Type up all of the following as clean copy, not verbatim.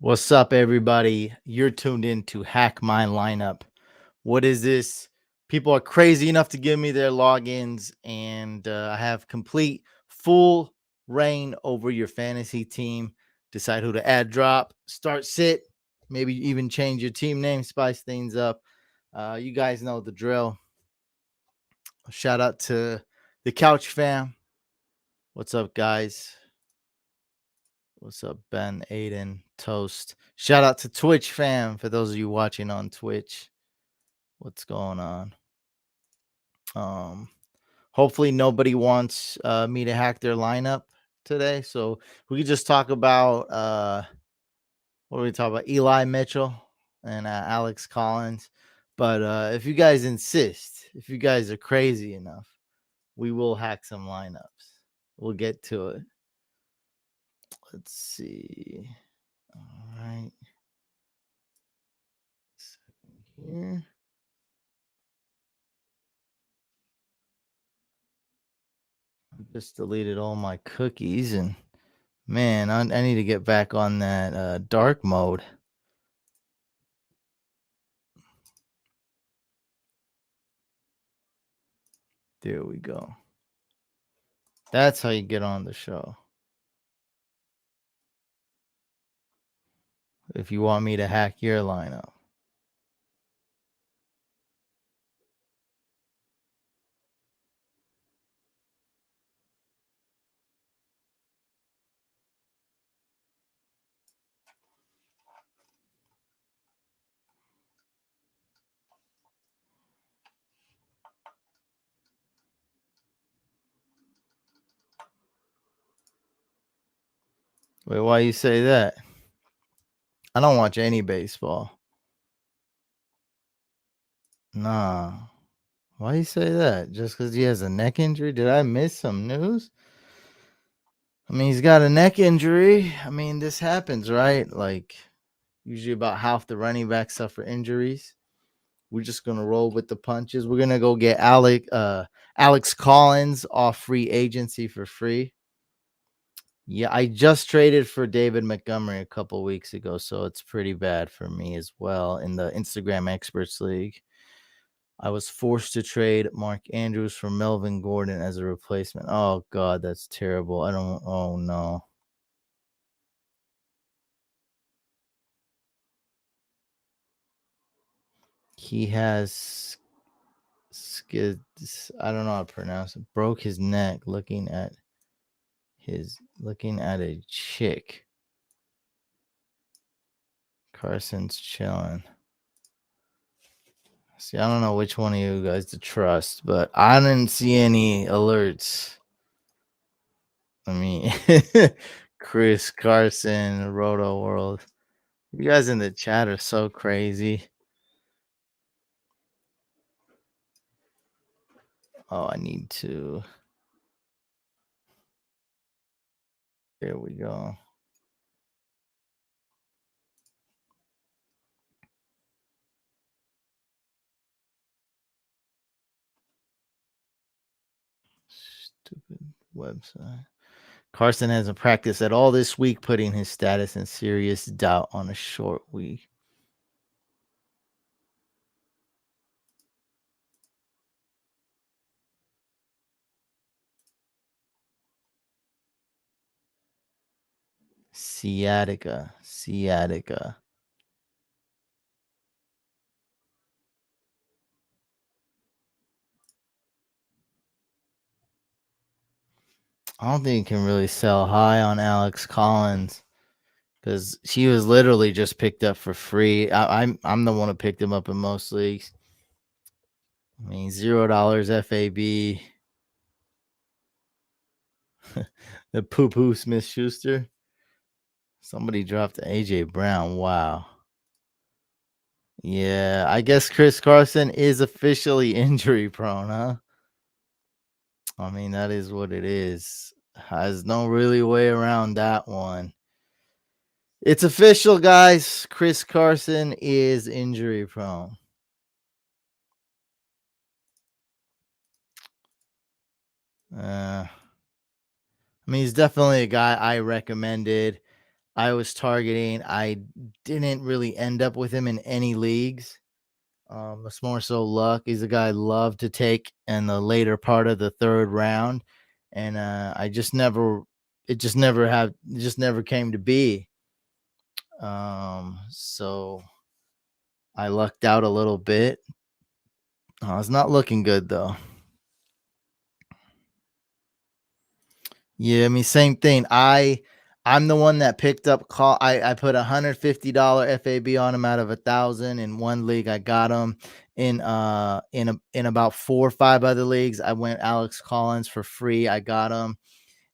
What's up, everybody? You're tuned in to Hack My Lineup. What is this? People are crazy enough to give me their logins, and I have complete, full reign over your fantasy team. Decide who to add, drop, start, sit, maybe even change your team name, spice things up. You guys know the drill. Shout out to the Couch fam. What's up, guys? What's up, Ben, Aiden, Toast? Shout out to Twitch fam for those of you watching on Twitch. What's going on? Um, Hopefully nobody wants me to hack their lineup today, so we could just talk about what do we talk about? Eli Mitchell and Alex Collins. But if you guys insist, if you guys are crazy enough, we will hack some lineups. We'll get to it. Let's see. All right. Here. I just deleted all my cookies and man, I need to get back on that dark mode. There we go. That's how you get on the show. If you want me to hack your lineup. Wait, why you say that? I don't watch any baseball. Nah. Why you say that? Just because he has a neck injury? Did I miss some news? I mean, he's got a neck injury. I mean, this happens, right? Like, usually about half the running backs suffer injuries. We're just gonna roll with the punches. We're gonna go get Alex Collins off free agency for free. Yeah, I just traded for David Montgomery a couple weeks ago, so it's pretty bad for me as well in the Instagram Experts League. I was forced to trade Mark Andrews for Melvin Gordon as a replacement. Oh God, that's terrible. I don't. Oh no. He has skids. I don't know how to pronounce it. Broke his neck looking at a chick. Carson's chilling. See, I don't know which one of you guys to trust, but I didn't see any alerts. I mean, Chris Carson, Roto World. You guys in the chat are so crazy. Oh, I need to. There we go. Stupid website. Carson hasn't practiced at all this week, putting his status in serious doubt on a short week. Sciatica. I don't think you can really sell high on Alex Collins because she was literally just picked up for free. I'm the one who picked him up in most leagues. I mean, $0 FAB. The poo Smith Schuster. Somebody dropped AJ Brown. Wow. Yeah, I guess Chris Carson is officially injury prone, huh? I mean, that is what it is. There's no really way around that one. It's official, guys. Chris Carson is injury prone. I mean, he's definitely a guy I recommended. I was targeting. I didn't really end up with him in any leagues. It's more so luck. He's a guy I love to take in the later part of the third round, and I just never, it just never came to be. So I lucked out a little bit. It's not looking good though. Yeah, I mean, same thing. I'm the one that picked up call. I put $150 FAB on him out of 1,000 in one league. I got him in about 4 or 5 other leagues. I went Alex Collins for free. I got him.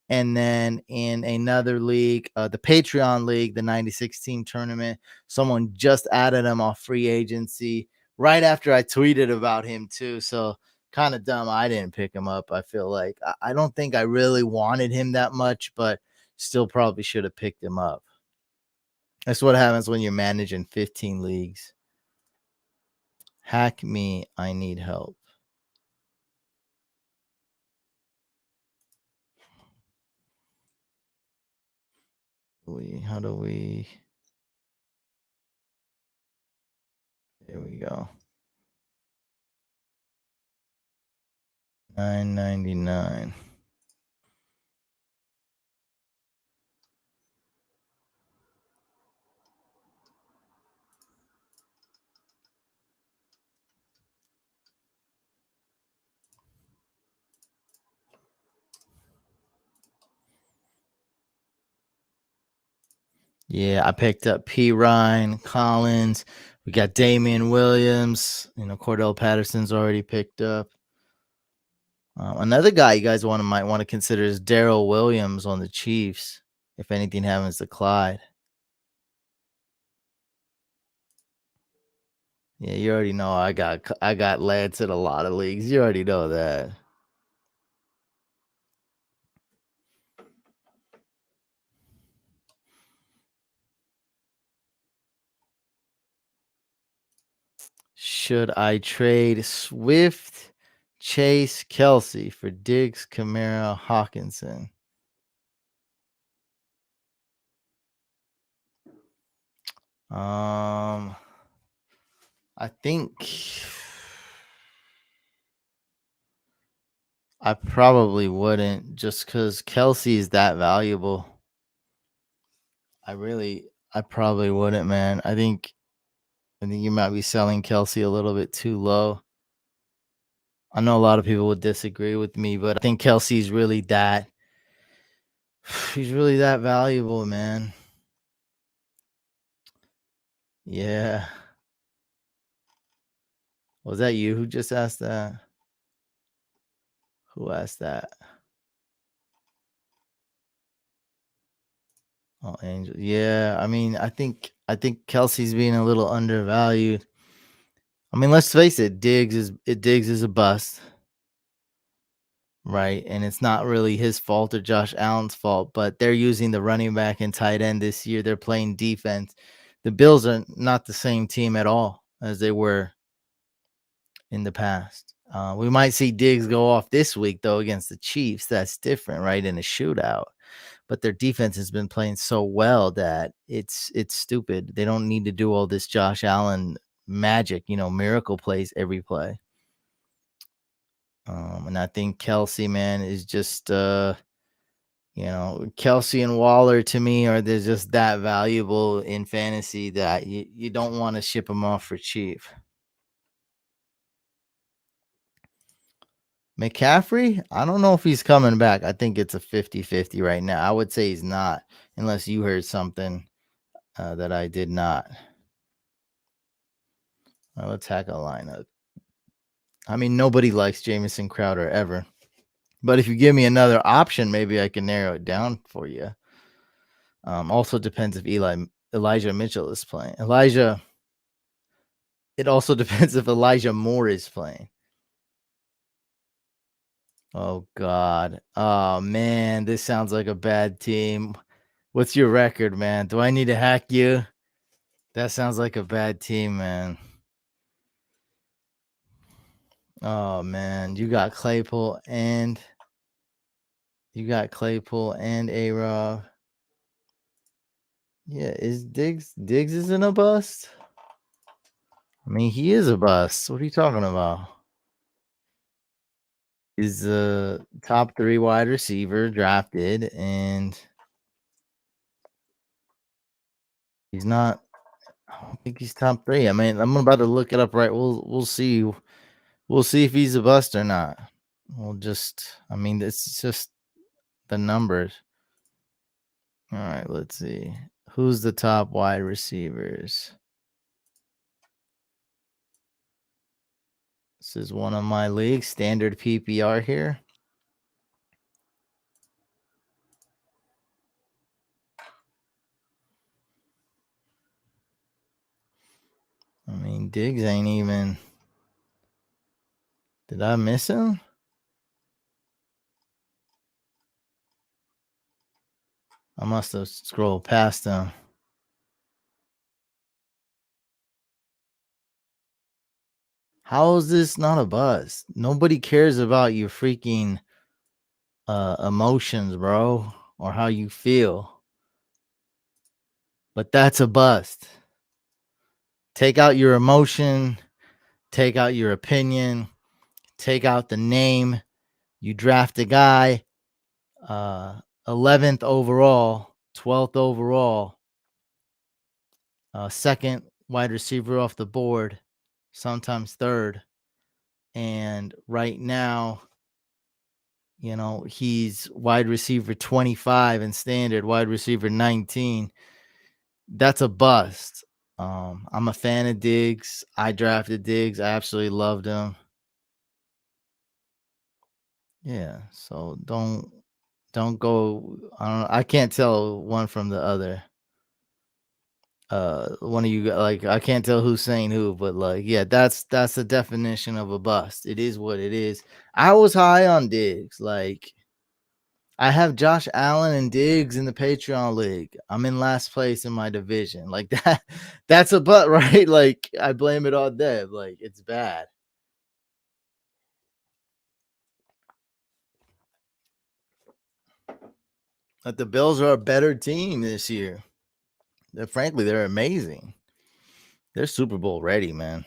And then in another league, the Patreon league, the 96 team tournament, someone just added him off free agency right after I tweeted about him too. So kind of dumb. I didn't pick him up. I feel like I don't think I really wanted him that much, but still probably should have picked him up. That's what happens when you're managing 15 leagues. Hack me. I need help. How do we? There we go. 9.99. Yeah, I picked up P. Ryan, Collins. We got Damian Williams. Cordell Patterson's already picked up. Another guy you guys might want to consider is Darrell Williams on the Chiefs. If anything happens to Clyde. Yeah, you already know I got Lance in a lot of leagues. You already know that. Should I trade Swift, Chase, Kelsey for Diggs, Kamara, Hawkinson? I think I probably wouldn't, just because Kelsey is that valuable. I probably wouldn't, man. I think you might be selling Kelsey a little bit too low. I know a lot of people would disagree with me, but I think Kelsey's really that. He's really that valuable, man. Yeah. Was that you who just asked that? Who asked that? Oh, Angel. Yeah, I mean, I think Kelsey's being a little undervalued. I mean, let's face it, Diggs is a bust, right? And it's not really his fault or Josh Allen's fault, but they're using the running back and tight end this year. They're playing defense. The Bills are not the same team at all as they were in the past. We might see Diggs go off this week though against the Chiefs. That's different, right? In a shootout. But their defense has been playing so well that it's stupid. They don't need to do all this Josh Allen magic, miracle plays every play. And I think Kelsey, man, is just Kelsey and Waller to me are they just that valuable in fantasy that you don't want to ship them off for cheap. McCaffrey, I don't know if he's coming back. I think it's a 50-50 right now. I would say he's not, unless you heard something that I did not. Let's hack a lineup. I mean, nobody likes Jamison Crowder ever. But if you give me another option, maybe I can narrow it down for you. Also depends if Elijah Mitchell is playing. It also depends if Elijah Moore is playing. Oh God. Oh man, this sounds like a bad team. What's your record, man? Do I need to hack you? That sounds like a bad team, man. Oh man, you got Claypool and A-Rob. Yeah, is Diggs isn't a bust? I mean, he is a bust. What are you talking about? He's a top 3 wide receiver drafted, and he's not. I don't think he's top 3. I mean, I'm about to look it up. Right, we'll see. We'll see if he's a bust or not. We'll just. I mean, it's just the numbers. All right, let's see. Who's the top wide receivers? This is one of my leagues, standard PPR here. I mean, Diggs ain't even. Did I miss him? I must have scrolled past him. How is this not a buzz? Nobody cares about your freaking emotions, bro, or how you feel. But that's a bust. Take out your emotion, take out your opinion, take out the name. You draft a guy, 11th overall, 12th overall, second wide receiver off the board, sometimes third. And right now, he's wide receiver 25 and standard, wide receiver 19. That's a bust. I'm a fan of Diggs. I drafted Diggs. I absolutely loved him. Yeah, so don't go. I can't tell one from the other. One of you like I can't tell who's saying who, but like yeah, that's the definition of a bust. It is what it is. I was high on Diggs. Like I have Josh Allen and Diggs in the Patreon league. I'm in last place in my division. Like that that's a but, right? Like I blame it on Dev. Like it's bad. But the Bills are a better team this year. Frankly, they're amazing. They're Super Bowl ready, man.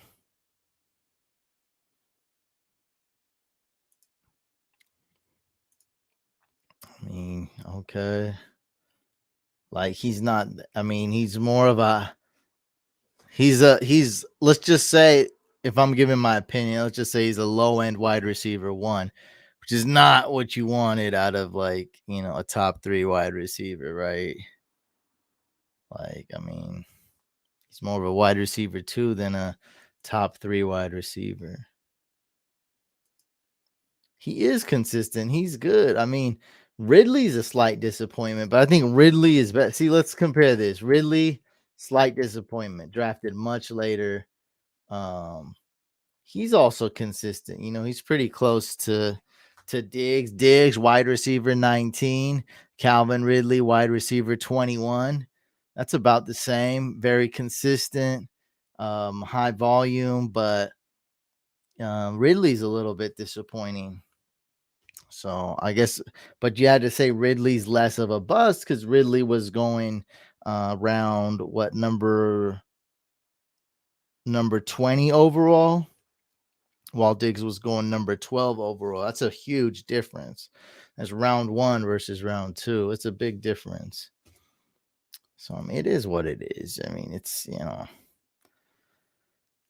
I mean, okay. Like he's not I mean, he's more of a he's let's just say if I'm giving my opinion, let's just say he's a low end wide receiver one, which is not what you wanted out of like, a top 3 wide receiver, right? Like, I mean, he's more of a wide receiver 2 than a top 3 wide receiver. He is consistent. He's good. I mean, Ridley's a slight disappointment, but I think Ridley is better. See, let's compare this. Ridley, slight disappointment, drafted much later. Um, he's also consistent. He's pretty close to Diggs. Diggs, wide receiver 19. Calvin Ridley, wide receiver 21. That's about the same. Very consistent, high volume, but Ridley's a little bit disappointing. So I guess, but you had to say Ridley's less of a bust because Ridley was going around what number 20 overall, while Diggs was going number 12 overall. That's a huge difference. That's round 1 versus round 2. It's a big difference. So I mean, it is what it is. I mean, it's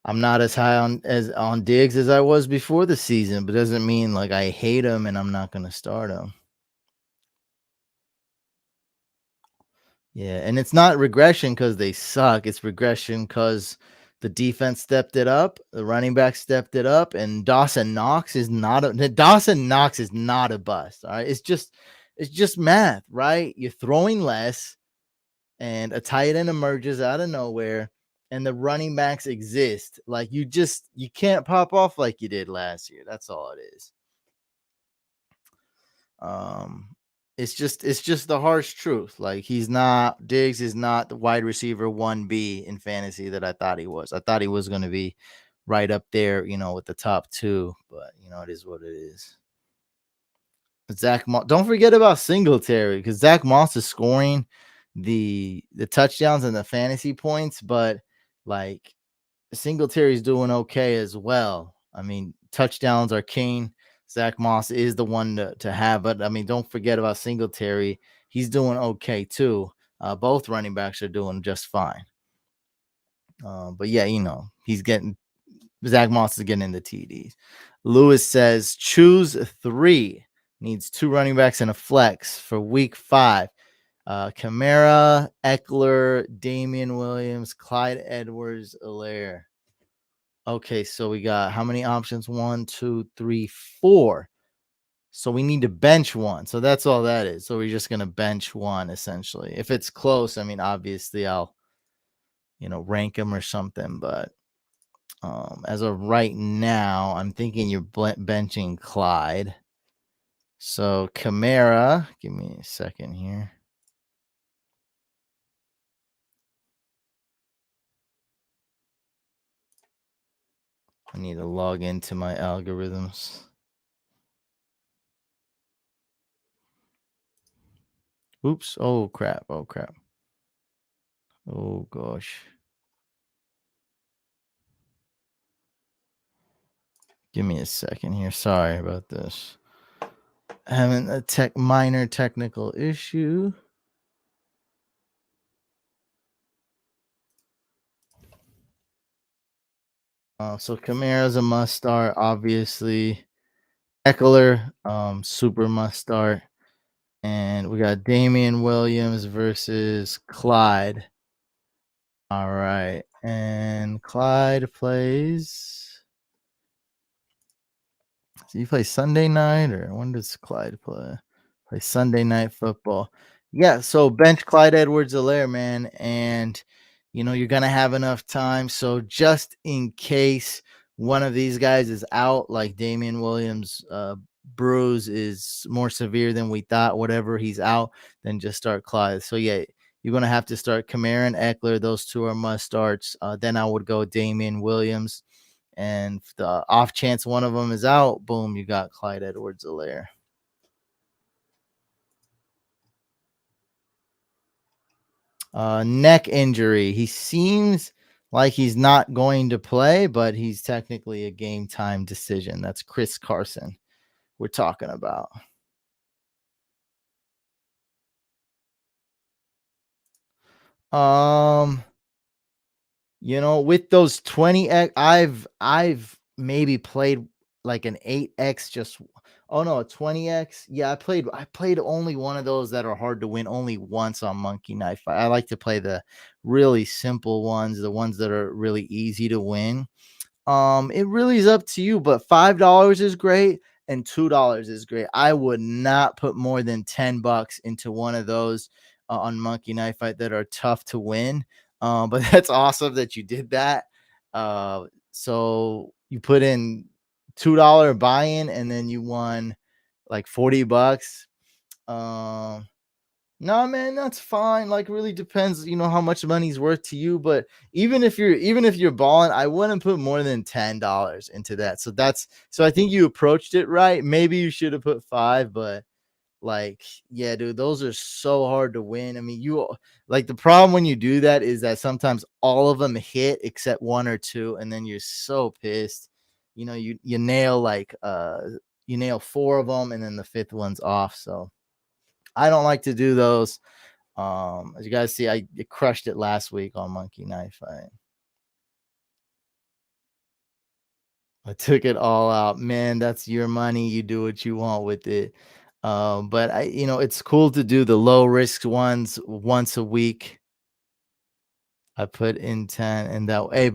I'm not as high on Diggs as I was before the season, but doesn't mean like I hate him and I'm not going to start him. Yeah, and it's not regression because they suck. It's regression because the defense stepped it up, the running back stepped it up, and Dawson Knox is not a bust. All right. It's just math, right? You're throwing less, and a tight end emerges out of nowhere, and the running backs exist. Like you can't pop off like you did last year. That's all it is. Um, it's just the harsh truth. Like Diggs is not the wide receiver 1B in fantasy that I thought he was. I thought he was going to be right up there, with the top 2, but it is what it is. Zach Moss, don't forget about Singletary because Zach Moss is scoring the touchdowns and the fantasy points, but like Singletary's doing okay as well. I mean, touchdowns are king. Zach Moss is the one to have, but I mean, don't forget about Singletary. He's doing okay too. Both running backs are doing just fine. But yeah, he's getting Zach Moss is getting into TDs. Lewis says choose three. Needs two running backs and a flex for week 5. Kamara, Eckler, Damian Williams, Clyde Edwards-Helaire. Okay, so we got how many options? 1, 2, 3, 4. So we need to bench one. So that's all that is. So we're just gonna bench one essentially. If it's close, I mean, obviously I'll rank them or something. But as of right now, I'm thinking you're benching Clyde. So Kamara, give me a second here. I need to log into my algorithms. Oops. Oh, crap. Oh, crap. Oh, gosh. Give me a second here. Sorry about this. Having a minor technical issue. So Kamara's a must start, obviously. Eckler, super must start. And we got Damian Williams versus Clyde. All right. And Clyde plays. So you play Sunday night, or when does Clyde play? Play Sunday night football. Yeah, so bench Clyde Edwards-Helaire, man, and you're gonna have enough time. So just in case one of these guys is out, like Damian Williams, bruise is more severe than we thought. Whatever he's out, then just start Clyde. So yeah, you're gonna have to start Kamara and Eckler. Those two are must starts. Then I would go Damian Williams. And if the off chance one of them is out, boom, you got Clyde Edwards-Helaire. Neck injury. He seems like he's not going to play, but he's technically a game time decision. That's Chris Carson we're talking about. With those 20x, I've maybe played like an 8x just oh no, a 20x. Yeah, I played only one of those that are hard to win only once on Monkey Knife. I like to play the really simple ones, the ones that are really easy to win. It really is up to you, but $5 is great and $2 is great. I would not put more than $10 into one of those on Monkey Knife Fight that are tough to win. But that's awesome that you did that. So you put in $2 buy-in and then you won like $40. Um, no, man, that's fine. Like, really depends, how much money's worth to you. But even if you're balling, I wouldn't put more than $10 into that. So I think you approached it right. Maybe you should have put 5, but like, yeah, dude, those are so hard to win. I mean, like the problem when you do that is that sometimes all of them hit except one or two, and then you're so pissed. You nail you nail 4 of them, and then the 5th one's off. So I don't like to do those. As you guys see, I crushed it last week on Monkey Knife. I took it all out. Man, that's your money. You do what you want with it. But it's cool to do the low risk ones once a week. I put in 10 and that hey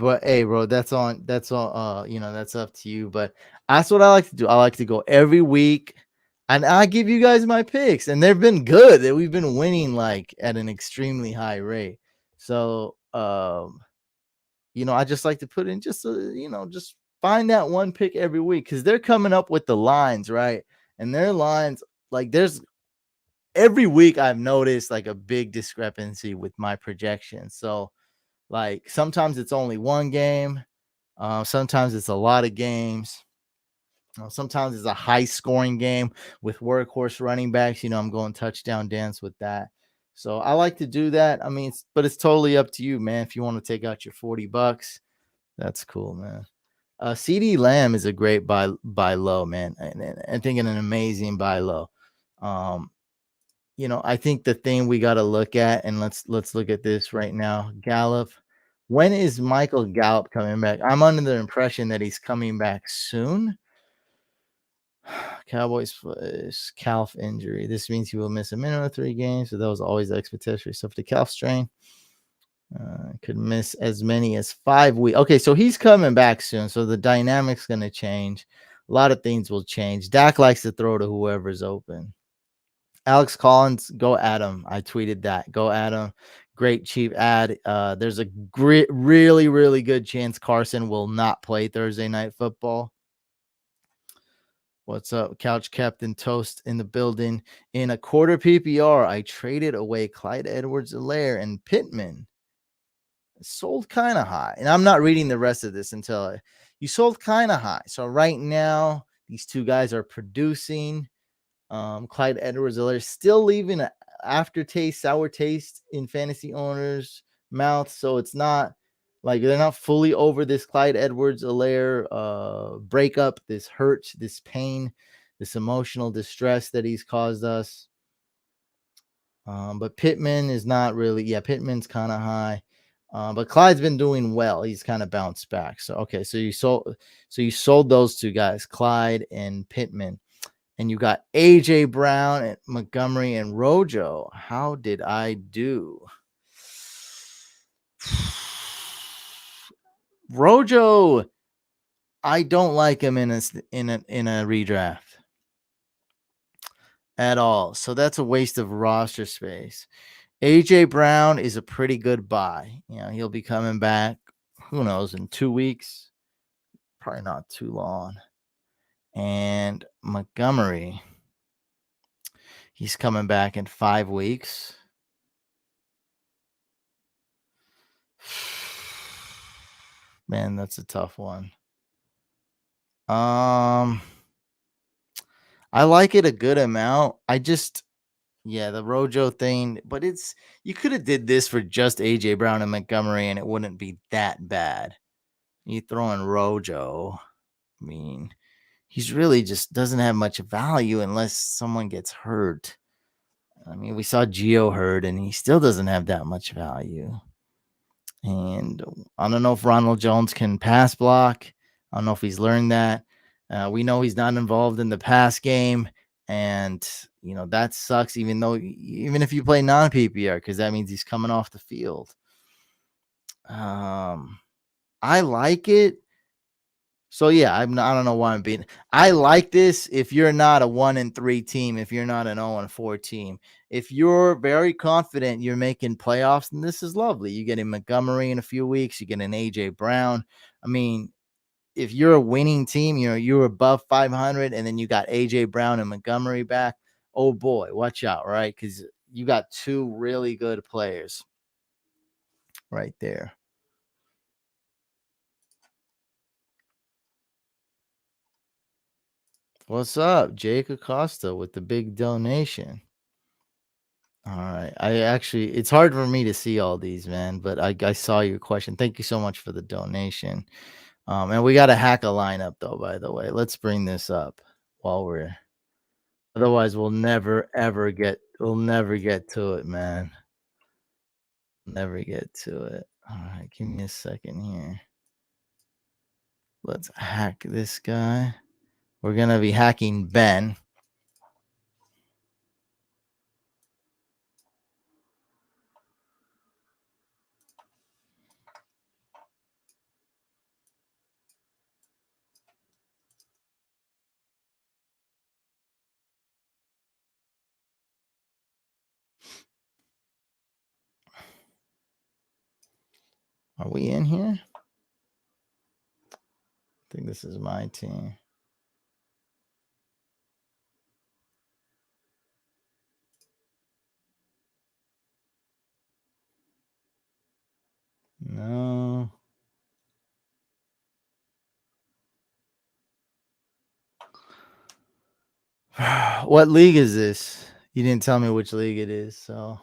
bro, that's up to you. But that's what I like to do. I like to go every week and I give you guys my picks, and they've been good. That we've been winning like at an extremely high rate. So I just like to put in just find that one pick every week because they're coming up with the lines, right? And their lines, like there's every week I've noticed like a big discrepancy with my projections. So like sometimes it's only one game, sometimes it's a lot of games. Sometimes it's a high scoring game with workhorse running backs. I'm going touchdown dance with that. So I like to do that. I mean, but it's totally up to you, man. If you want to take out your $40, that's cool, man. CD Lamb is a great buy low, man. And I think an amazing buy low. Um, I think the thing we got to look at, and let's look at this right now. Gallup. When is Michael Gallup coming back? I'm under the impression that he's coming back soon. Cowboys calf injury. This means he will miss a minimum of 3 games. So that was always the expectation. So for the calf strain, could miss as many as 5 weeks. Okay, so he's coming back soon. So the dynamic's going to change. A lot of things will change. Dak likes to throw to whoever's open. Alex Collins, go at him. I tweeted that. Go at him. Great cheap ad. There's a great, really, really good chance Carson will not play Thursday night football. What's up, Couch Captain Toast in the building? In a quarter PPR, I traded away Clyde Edwards-Helaire and Pittman. Sold kind of high. And I'm not reading the rest of this until you sold kind of high. So right now, these two guys are producing. Clyde Edwards-Helaire still leaving an aftertaste, sour taste in fantasy owners' mouth. So it's not like they're not fully over this Clyde Edwards-Helaire breakup, this hurt, this pain, this emotional distress that he's caused us. But Pittman is not really. Yeah, Pittman's kind of high. But Clyde's been doing well. He's kind of bounced back. So okay, so you sold those two guys, Clyde and Pittman. And you got AJ Brown and Montgomery and Rojo. How did I do? Rojo, I don't like him in a redraft at all. So that's a waste of roster space. AJ Brown is a pretty good buy. He'll be coming back. Who knows, in 2 weeks? Probably not too long. And Montgomery, he's coming back in 5 weeks. Man, that's a tough one. I like it a good amount. The Rojo thing, but you could have did this for just AJ Brown and Montgomery, and it wouldn't be that bad. You throw in Rojo, I mean, he's really just doesn't have much value unless someone gets hurt. I mean, we saw Gio hurt, and he still doesn't have that much value. And I don't know if Ronald Jones can pass block. I don't know if he's learned that. We know he's not involved in the pass game, and that sucks. Even if you play non PPR, because that means he's coming off the field. I like it. So yeah, I don't know why I'm being. I like this if you're not a 1-3 team, if you're not an 0-4 team. If you're very confident you're making playoffs, then this is lovely. You get a Montgomery in a few weeks, you get an AJ Brown. I mean, if you're a winning team, you're above 500, and then you got AJ Brown and Montgomery back. Oh boy, watch out, right? Because you got two really good players right there. What's up, Jake Acosta with the big donation? All right. It's hard for me to see all these, man, but I saw your question. Thank you so much for the donation. And we got to hack a lineup though, by the way. Let's bring this up while otherwise we'll never get to it, man. Never get to it. All right. Give me a second here. Let's hack this guy. We're going to be hacking Ben. Are we in here? I think this is my team. No. What league is this? You didn't tell me which league it is, so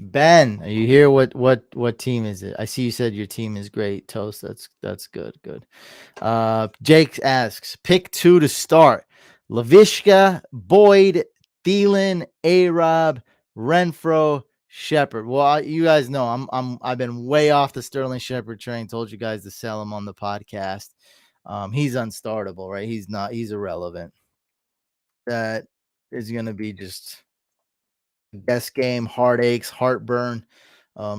Ben, are you here? What team is it? I see you said your team is great. Toast. That's good. Good. Jake asks, pick two to start. Lavishka, Boyd, Thielen, A-Rob, Renfro, Shepard. Well, you guys know I've been way off the Sterling Shepard train. Told you guys to sell him on the podcast. He's unstartable, right? He's irrelevant. That is gonna be just guess game, heartaches, heartburn,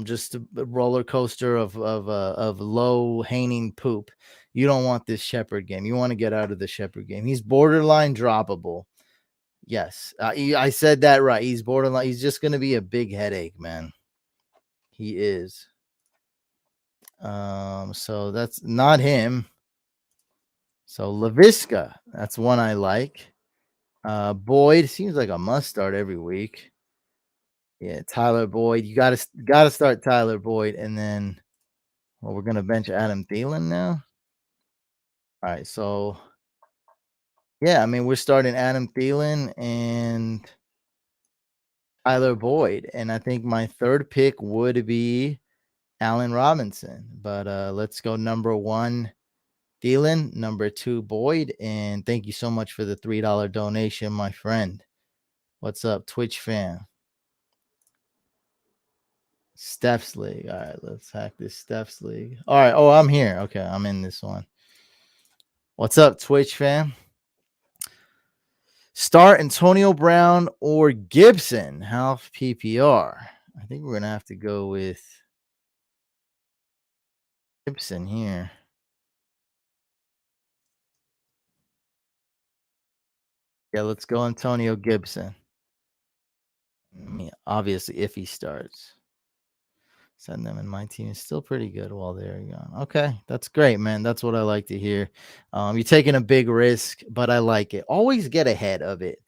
just a roller coaster of low hanging poop. You don't want this Shepherd game. You want to get out of the Shepherd game. He's borderline droppable. Yes, I said that right. He's borderline. He's just going to be a big headache, man. He is. So that's not him. So Laviska, that's one I like. Boyd seems like a must start every week. Yeah, Tyler Boyd. You gotta start Tyler Boyd, and then well, we're gonna bench Adam Thielen now. All right, so yeah, I mean we're starting Adam Thielen and Tyler Boyd, and I think my third pick would be Allen Robinson. But let's go number one, Thielen, number two, Boyd, and thank you so much for the $3 donation, my friend. What's up, Twitch fam? Steph's League. All right, let's hack this Steph's League. All right. Oh, I'm here. Okay, I'm in this one. What's up, Twitch fam? Start Antonio Brown or Gibson, half PPR. I think we're going to have to go with Gibson here. Yeah, let's go Antonio Gibson. I mean, obviously, if he starts. Send them, and my team is still pretty good while they're gone. Okay, that's great, man. That's what I like to hear. You're taking a big risk, but I like it. Always get ahead of it.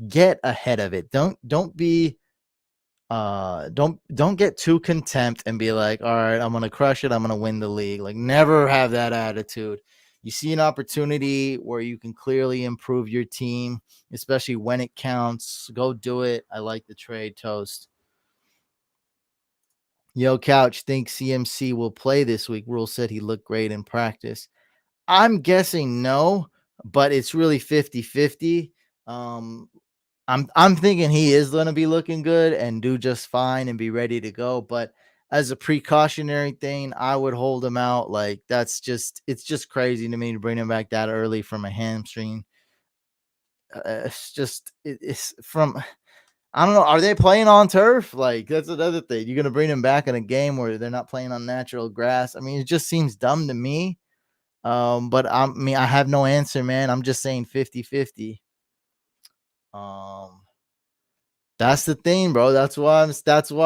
Get ahead of it. Don't be don't get too contempt and be like, all right, I'm gonna crush it, I'm gonna win the league. Like, never have that attitude. You see an opportunity where you can clearly improve your team, especially when it counts, go do it. I like the trade. Toast. Yo, Couch thinks CMC will play this week. Rule said he looked great in practice. I'm guessing no, but it's really 50-50. I'm thinking he is going to be looking good and do just fine and be ready to go. But as a precautionary thing, I would hold him out. Like, it's just crazy to me to bring him back that early from a hamstring. It's from, I don't know. Are they playing on turf? Like, that's another thing. You're going to bring him back in a game where they're not playing on natural grass. I mean, it just seems dumb to me. But I have no answer, man. I'm just saying 50-50. Um, That's the thing, bro. That's why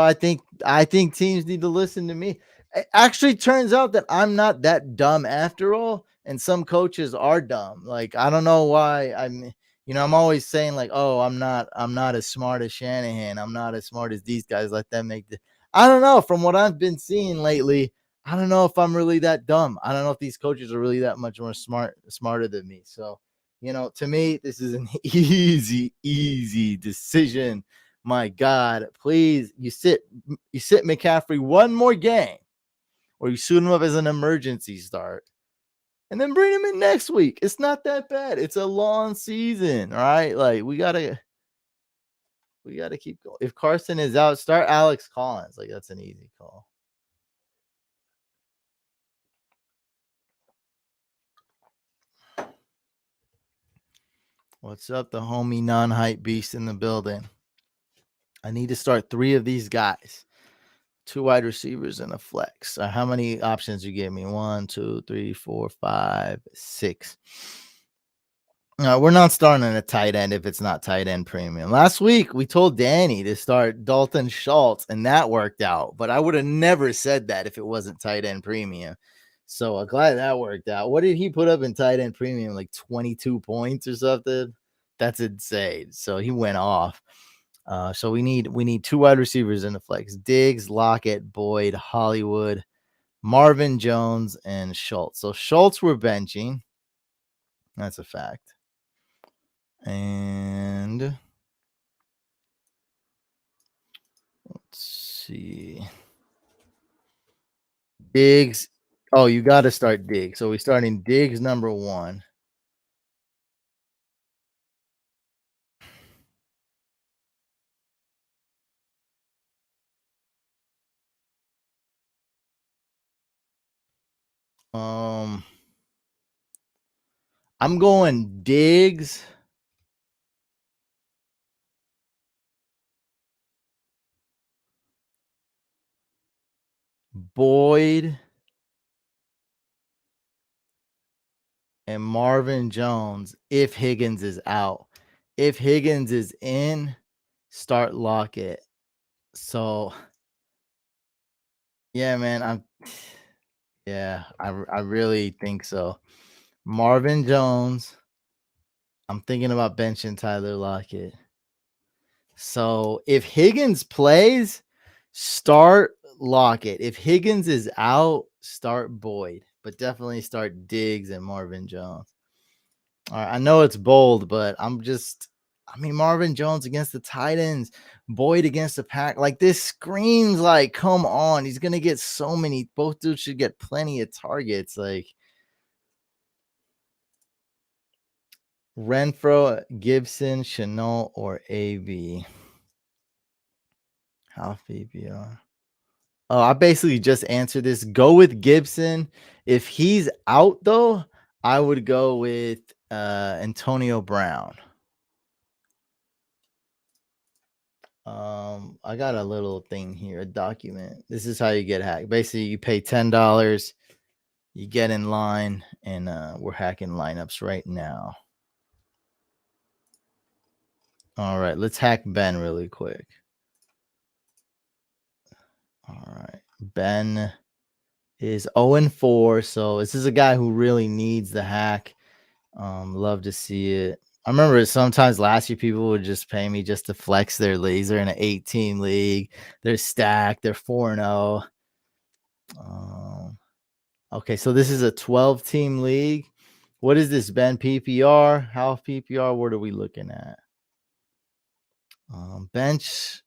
I think teams need to listen to me. It actually turns out that I'm not that dumb after all, and some coaches are dumb. Like, I don't know why I'm always saying like, "Oh, I'm not as smart as Shanahan. I'm not as smart as these guys. Let them make the." I don't know. From what I've been seeing lately, I don't know if I'm really that dumb. I don't know if these coaches are really that much more smarter than me. So, to me, this is an easy decision. My God, please, you sit McCaffrey one more game, or you suit him up as an emergency start, and then bring him in next week. It's not that bad. It's a long season, all right? Like, we gotta keep going. If Carson is out, start Alex Collins. Like, that's an easy call. What's up, the homie non-hype beast in the building? I need to start 3 of these guys. 2 wide receivers and a flex. How many options you give me? 1, 2, 3, 4, 5, 6. We're not starting a tight end if it's not tight end premium. Last week, we told Danny to start Dalton Schultz, and that worked out. But I would have never said that if it wasn't tight end premium. So I'm glad that worked out. What did he put up in tight end premium? Like 22 points or something? That's insane. So he went off. So we need 2 wide receivers in the flex: Diggs, Lockett, Boyd, Hollywood, Marvin Jones, and Schultz. So Schultz we're benching. That's a fact. And let's see. Diggs. Oh, you got to start Diggs. So we're starting Diggs number one. Um, I'm going Diggs, Boyd, and Marvin Jones if Higgins is out. If Higgins is in, start Lockett. So yeah, man, I really think so. Marvin Jones. I'm thinking about benching Tyler Lockett. So if Higgins plays, start Lockett. If Higgins is out, start Boyd, but definitely start Diggs and Marvin Jones. All right, I know it's bold, but I mean, Marvin Jones against the Titans, Boyd against the Pack. Like this screams like, come on, he's gonna get so many. Both dudes should get plenty of targets. Like Renfro, Gibson, Chenault, or AB. Half PPR. Oh, I basically just answered this. Go with Gibson. If he's out though, I would go with Antonio Brown. I got a little thing here, a document. This is how you get hacked. Basically, you pay $10, you get in line, and we're hacking lineups right now. All right, let's hack Ben really quick. All right, Ben is 0-4, so this is a guy who really needs the hack. Love to see it. I remember sometimes last year people would just pay me just to flex their leagues. They're in an 8-team league. They're stacked. They're 4-0. Okay, so this is a 12-team league. What is this, Ben? PPR? Half PPR? What are we looking at? Bench.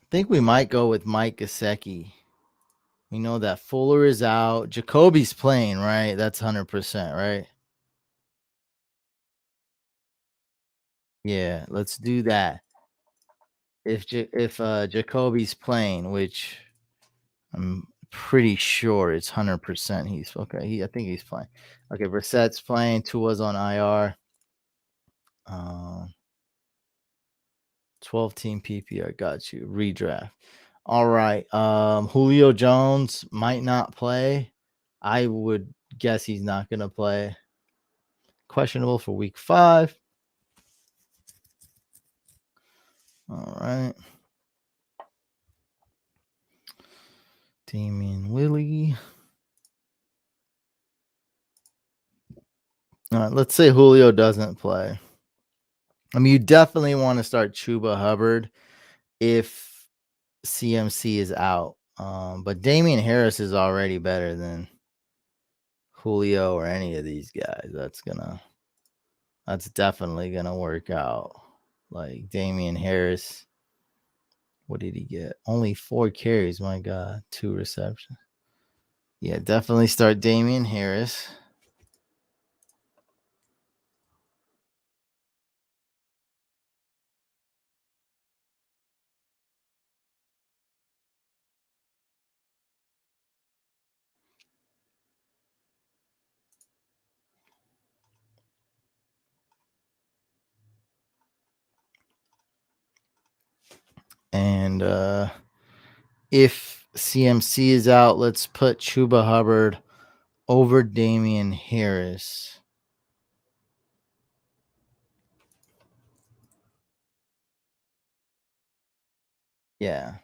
I think we might go with Mike Gesicki. We know that Fuller is out. Jacoby's playing, right? That's 100%, right? Yeah, let's do that. If Jacoby's playing, which I'm pretty sure it's 100% he's okay. I think he's playing. Okay, Brissett's playing. Tua's on IR. 12-team PPR. Got you. Redraft. All right. Julio Jones might not play. I would guess he's not gonna play. Questionable for week 5. All right. Damian Willie. All right, let's say Julio doesn't play. I mean, you definitely want to start Chuba Hubbard if CMC is out. But Damian Harris is already better than Julio or any of these guys. That's definitely gonna work out. Like Damian Harris, what did he get? Only 4 carries. My God, 2 receptions. Yeah, definitely start Damian Harris. And if CMC is out, let's put Chuba Hubbard over Damian Harris. Yeah.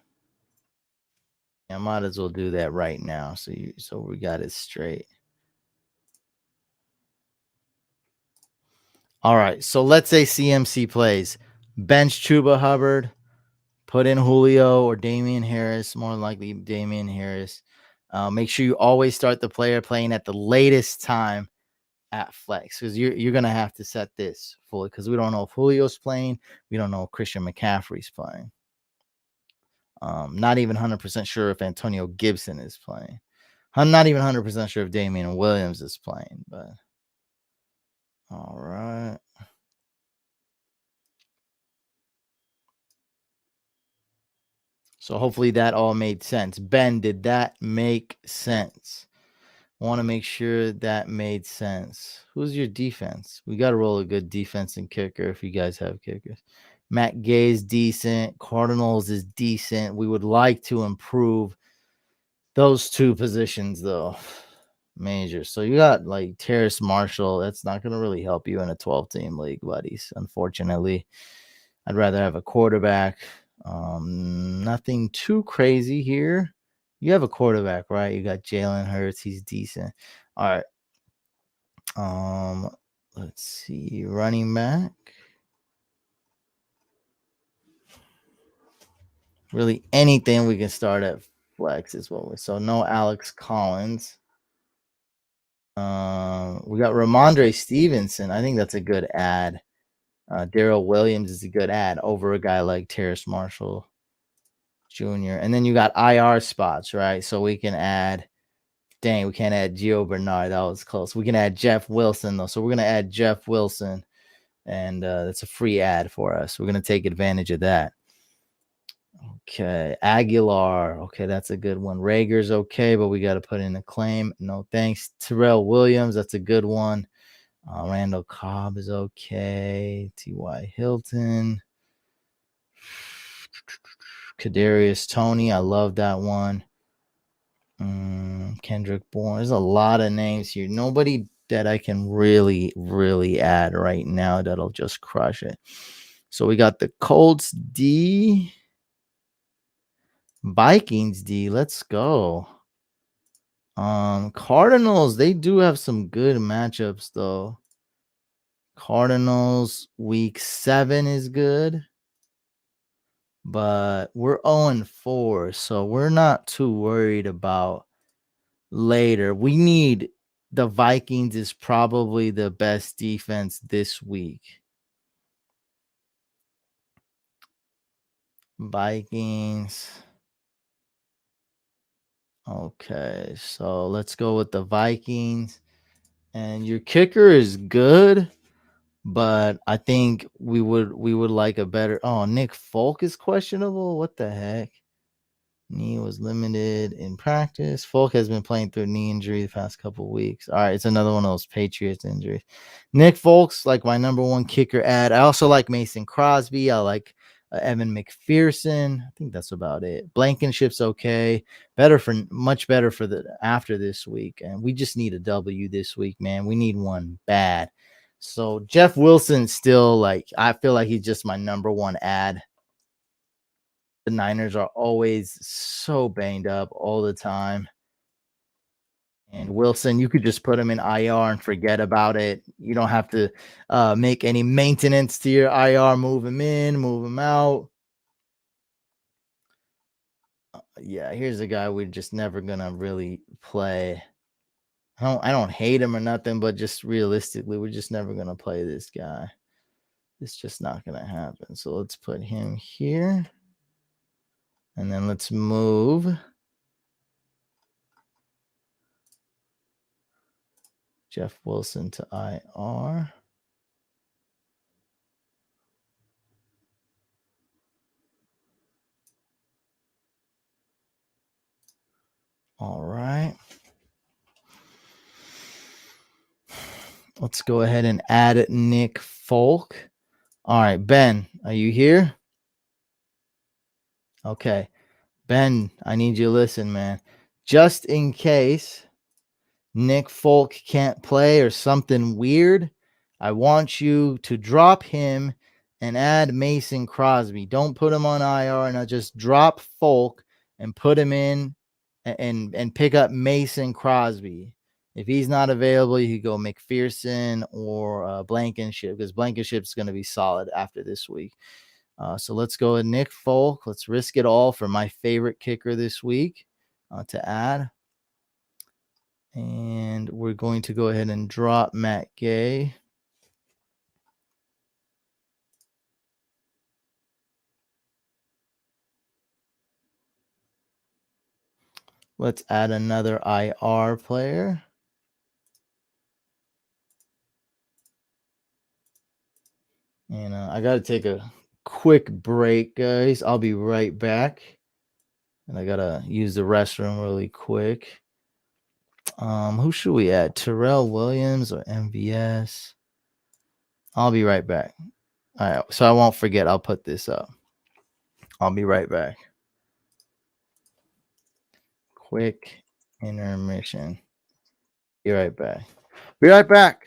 I might as well do that right now. So we got it straight. All right. So let's say CMC plays. Bench Chuba Hubbard, put in Julio or Damian Harris, more than likely Damian Harris. Make sure you always start the player playing at the latest time at flex because you're gonna have to set this fully because we don't know if Julio's playing, we don't know if Christian McCaffrey's playing. Not even 100% sure if Antonio Gibson is playing. I'm not even 100% sure if Damian Williams is playing, but all right. So hopefully that all made sense. Ben, did that make sense? Want to make sure that made sense. Who's your defense? We got to roll a good defense and kicker if you guys have kickers. Matt Gay's decent. Cardinals is decent. We would like to improve those two positions, though. Major. So you got like Terrace Marshall. That's not going to really help you in a 12-team league, buddies. Unfortunately, I'd rather have a quarterback. Nothing too crazy here. You have a quarterback, right? You got Jalen Hurts. He's decent. All right. Let's see. Running back. Really anything we can start at flex is what we. So no Alex Collins. We got Ramondre Stevenson. I think that's a good ad. Darrell Williams is a good ad over a guy like Terrace Marshall Jr. And then you got IR spots, right? So we can add. Dang, we can't add Gio Bernard. That was close. We can add Jeff Wilson though. So we're gonna add Jeff Wilson, and that's a free ad for us. We're gonna take advantage of that. Okay, Aguilar. Okay, that's a good one. Rager's okay, but we got to put in a claim. No thanks. Terrell Williams, that's a good one. Randall Cobb is okay. T.Y. Hilton. Kadarius Toney, I love that one. Kendrick Bourne. There's a lot of names here. Nobody that I can really add right now that'll just crush it. So we got the Colts D. Vikings D. Let's go. Cardinals, they do have some good matchups though. Cardinals week 7 is good, but we're 0-4, so we're not too worried about later. We need the Vikings is probably the best defense this week. Vikings. Okay, so let's go with the Vikings. And your kicker is good, but I think we would like a better. Oh, Nick Folk is questionable. What the heck? Knee was limited in practice. Folk has been playing through knee injury the past couple of weeks. All right, it's another one of those Patriots injuries. Nick Folk's like my number one kicker ad. I also like Mason Crosby. I like Evan McPherson. I think that's about it. Blankenship's okay. Much better for the after this week. And we just need a W this week, man. We need one bad. So Jeff Wilson still I feel like he's just my number one ad. The Niners are always so banged up all the time. And Wilson, you could just put him in IR and forget about it. You don't have to make any maintenance to your IR. Move him in, move him out. Yeah, here's a guy we're just never gonna really play. I don't hate him or nothing, but just realistically, we're just never gonna play this guy. It's just not gonna happen. So let's put him here. And then let's move Jeff Wilson to IR. All right. Let's go ahead and add Nick Folk. All right, Ben, are you here? Okay. Ben, I need you to listen, man. Just in case Nick Folk can't play or something weird, I want you to drop him and add Mason Crosby. Don't put him on IR, and just drop Folk and put him in and pick up Mason Crosby. If he's not available, you could go McPherson or Blankenship, because Blankenship's going to be solid after this week. So let's go with Nick Folk. Let's risk it all for my favorite kicker this week to add. And we're going to go ahead and drop Matt Gay. Let's add another IR player. And I got to take a quick break, guys. I'll be right back. And I got to use the restroom really quick. Who should we add? Terrell Williams or MVS? I'll be right back. All right. So I won't forget. I'll put this up. I'll be right back. Quick intermission. Be right back. Be right back.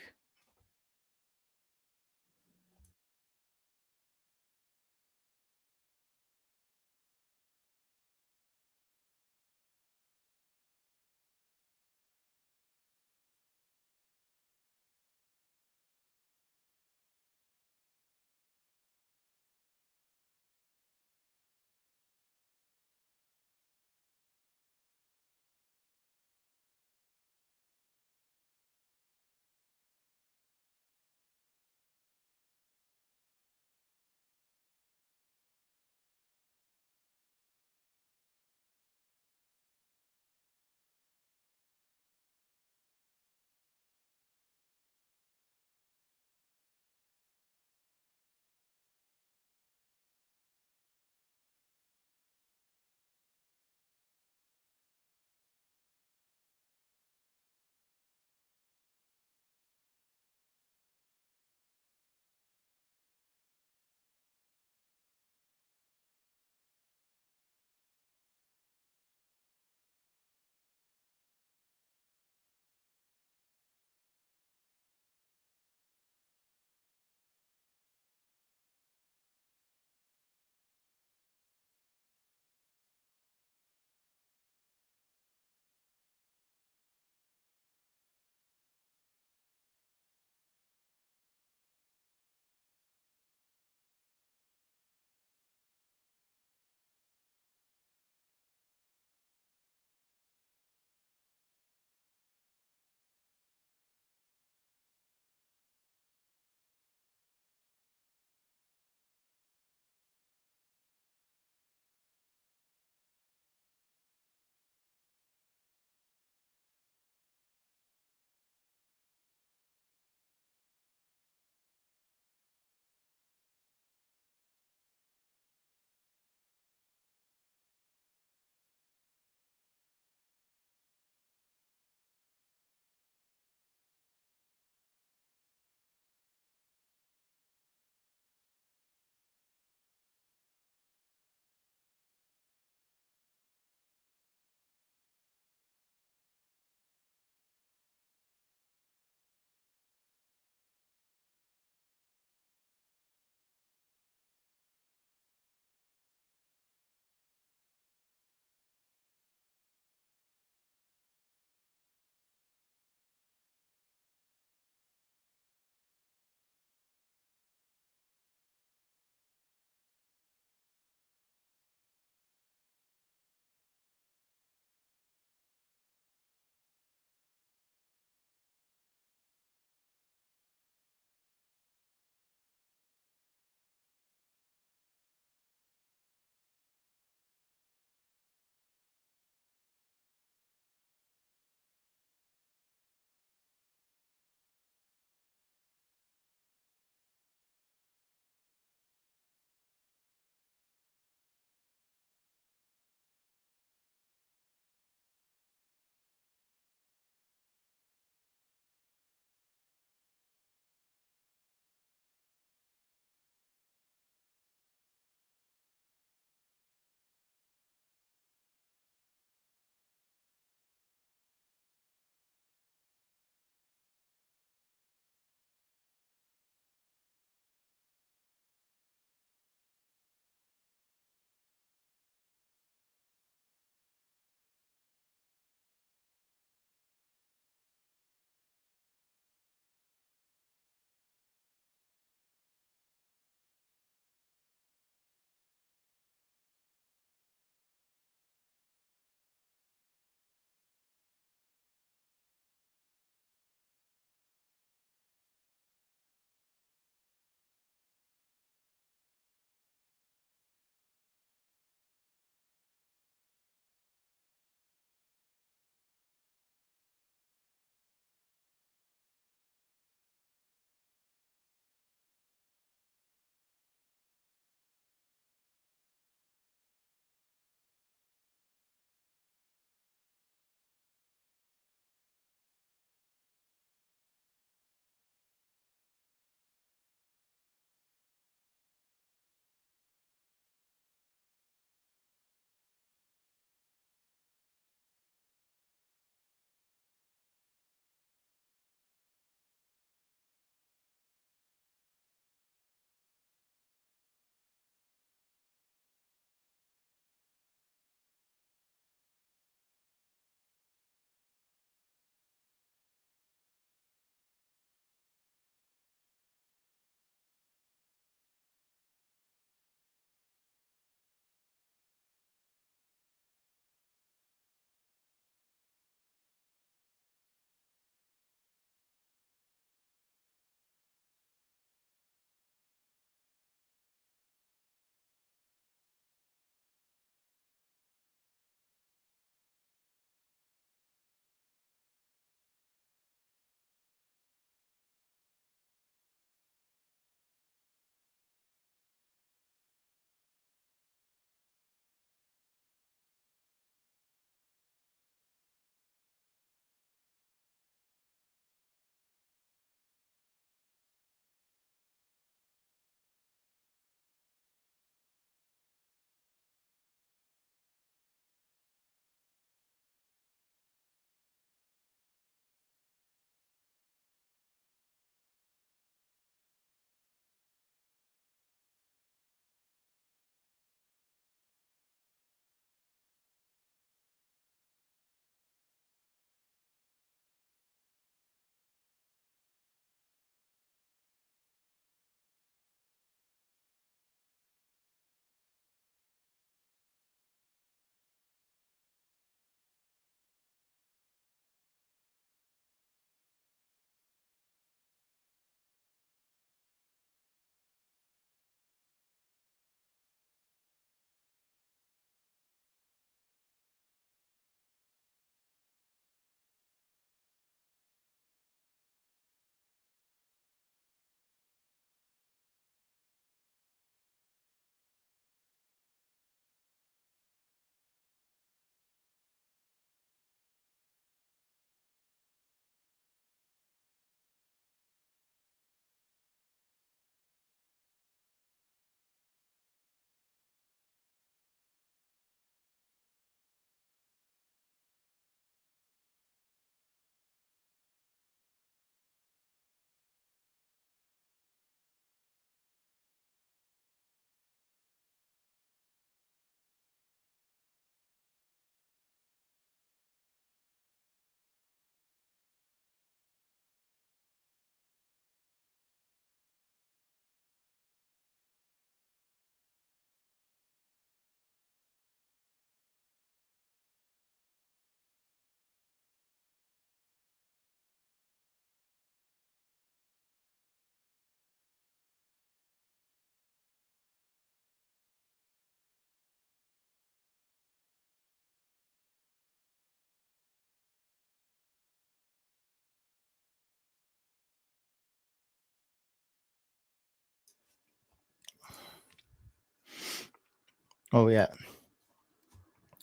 Oh yeah.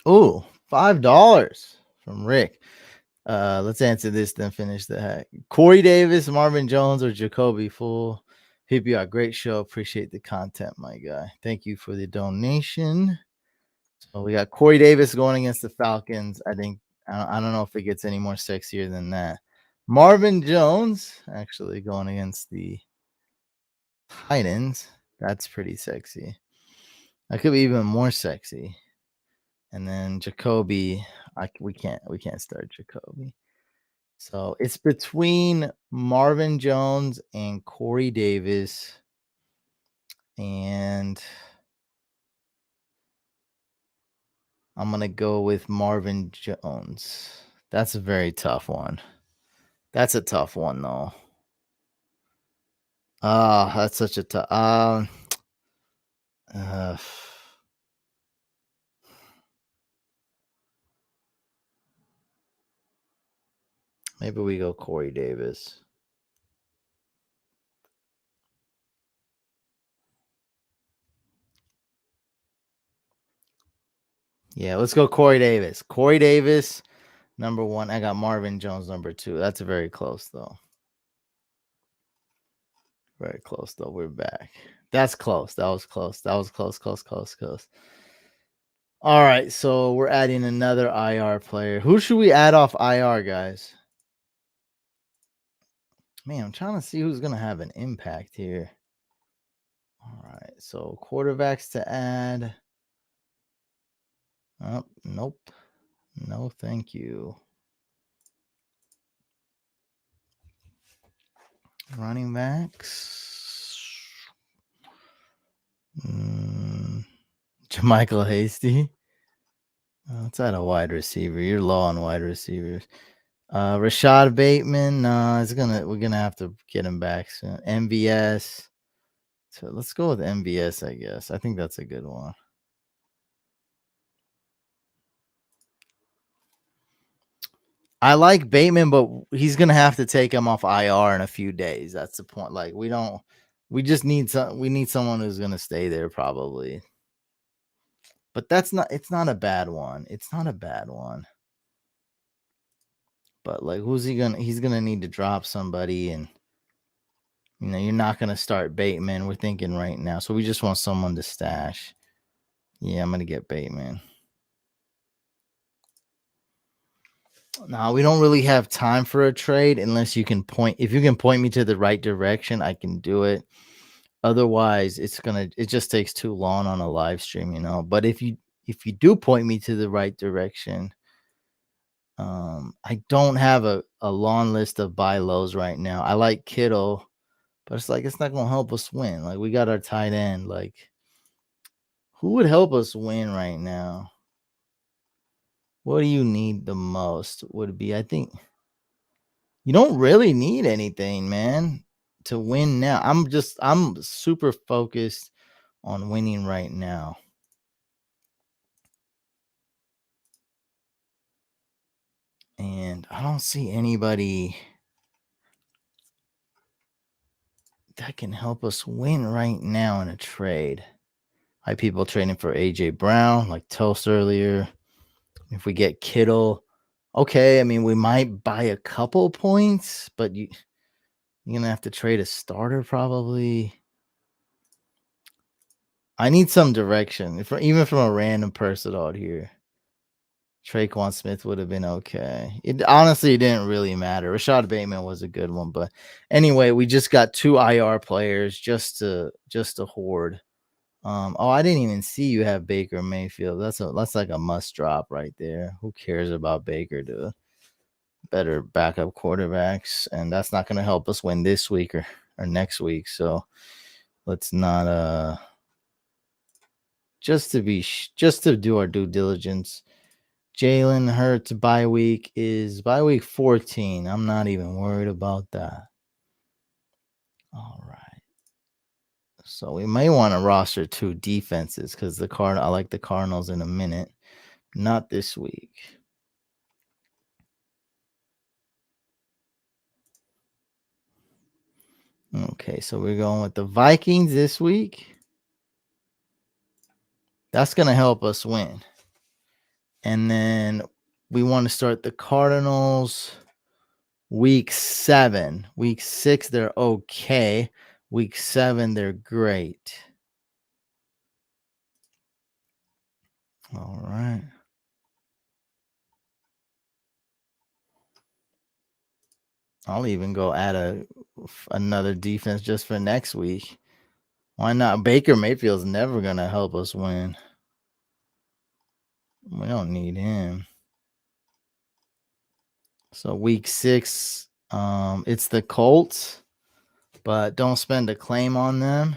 Oh, $5 from Rick. Let's answer this, then finish the hack. Corey Davis, Marvin Jones, or Jacoby Full. PPR, great show. Appreciate the content, my guy. Thank you for the donation. So we got Corey Davis going against the Falcons. I don't know if it gets any more sexier than that. Marvin Jones actually going against the Titans. That's pretty sexy. That could be even more sexy. And then Jacoby, we can't start Jacoby. So it's between Marvin Jones and Corey Davis. And I'm going to go with Marvin Jones. That's a very tough one. That's a tough one, though. Oh, that's such a tough. Uh, maybe we go Corey Davis. Yeah, let's go Corey Davis. Corey Davis, number one. I got Marvin Jones, number two. That's very close, though. Very close, though. We're back. That's close. That was close. That was close, close, close, close. All right, so we're adding another IR player. Who should we add off IR, guys? Man, I'm trying to see who's going to have an impact here. All right, so quarterbacks to add. Oh, nope. No, thank you. Running backs. Jermichael Hasty. It's at a wide receiver. You're low on wide receivers. Rashad Bateman. We're gonna have to get him back soon. MVS. So let's go with MVS, I guess. I think that's a good one. I like Bateman, but he's gonna have to take him off IR in a few days. That's the point. Like we just need we need someone who's gonna stay there probably. But it's not a bad one. It's not a bad one. But like he's gonna need to drop somebody, and you're not gonna start Bateman. We're thinking right now. So we just want someone to stash. Yeah, I'm gonna get Bateman. No, we don't really have time for a trade unless you can point. If you can point me to the right direction, I can do it. Otherwise, it just takes too long on a live stream, But if you do point me to the right direction, I don't have a long list of buy lows right now. I like Kittle, but it's not gonna help us win. Like we got our tight end. Like who would help us win right now? What do you need the most? Would be I think you don't really need anything, man, to win now. I'm super focused on winning right now. And I don't see anybody that can help us win right now in a trade. I people trading for AJ Brown, like Toast earlier. If we get Kittle, okay. I mean, we might buy a couple points, but you're gonna have to trade a starter probably. I need some direction, even from a random person out here. Traquan Smith would have been okay. It honestly didn't really matter. Rashad Bateman was a good one, but anyway, we just got two IR players just to hoard. I didn't even see you have Baker Mayfield. That's like a must drop right there. Who cares about Baker? To better backup quarterbacks, and that's not going to help us win this week or next week. So let's not just to do our due diligence. Jalen Hurts bye week is bye week 14. I'm not even worried about that. All right. So we may want to roster two defenses because I like the Cardinals in a minute. Not this week. Okay, so we're going with the Vikings this week. That's gonna help us win. And then we want to start the Cardinals week 7. Week 6, they're okay. Week 7, they're great. All right. I'll even go add another defense just for next week. Why not? Baker Mayfield's never gonna help us win. We don't need him. So week 6, it's the Colts, but don't spend a claim on them.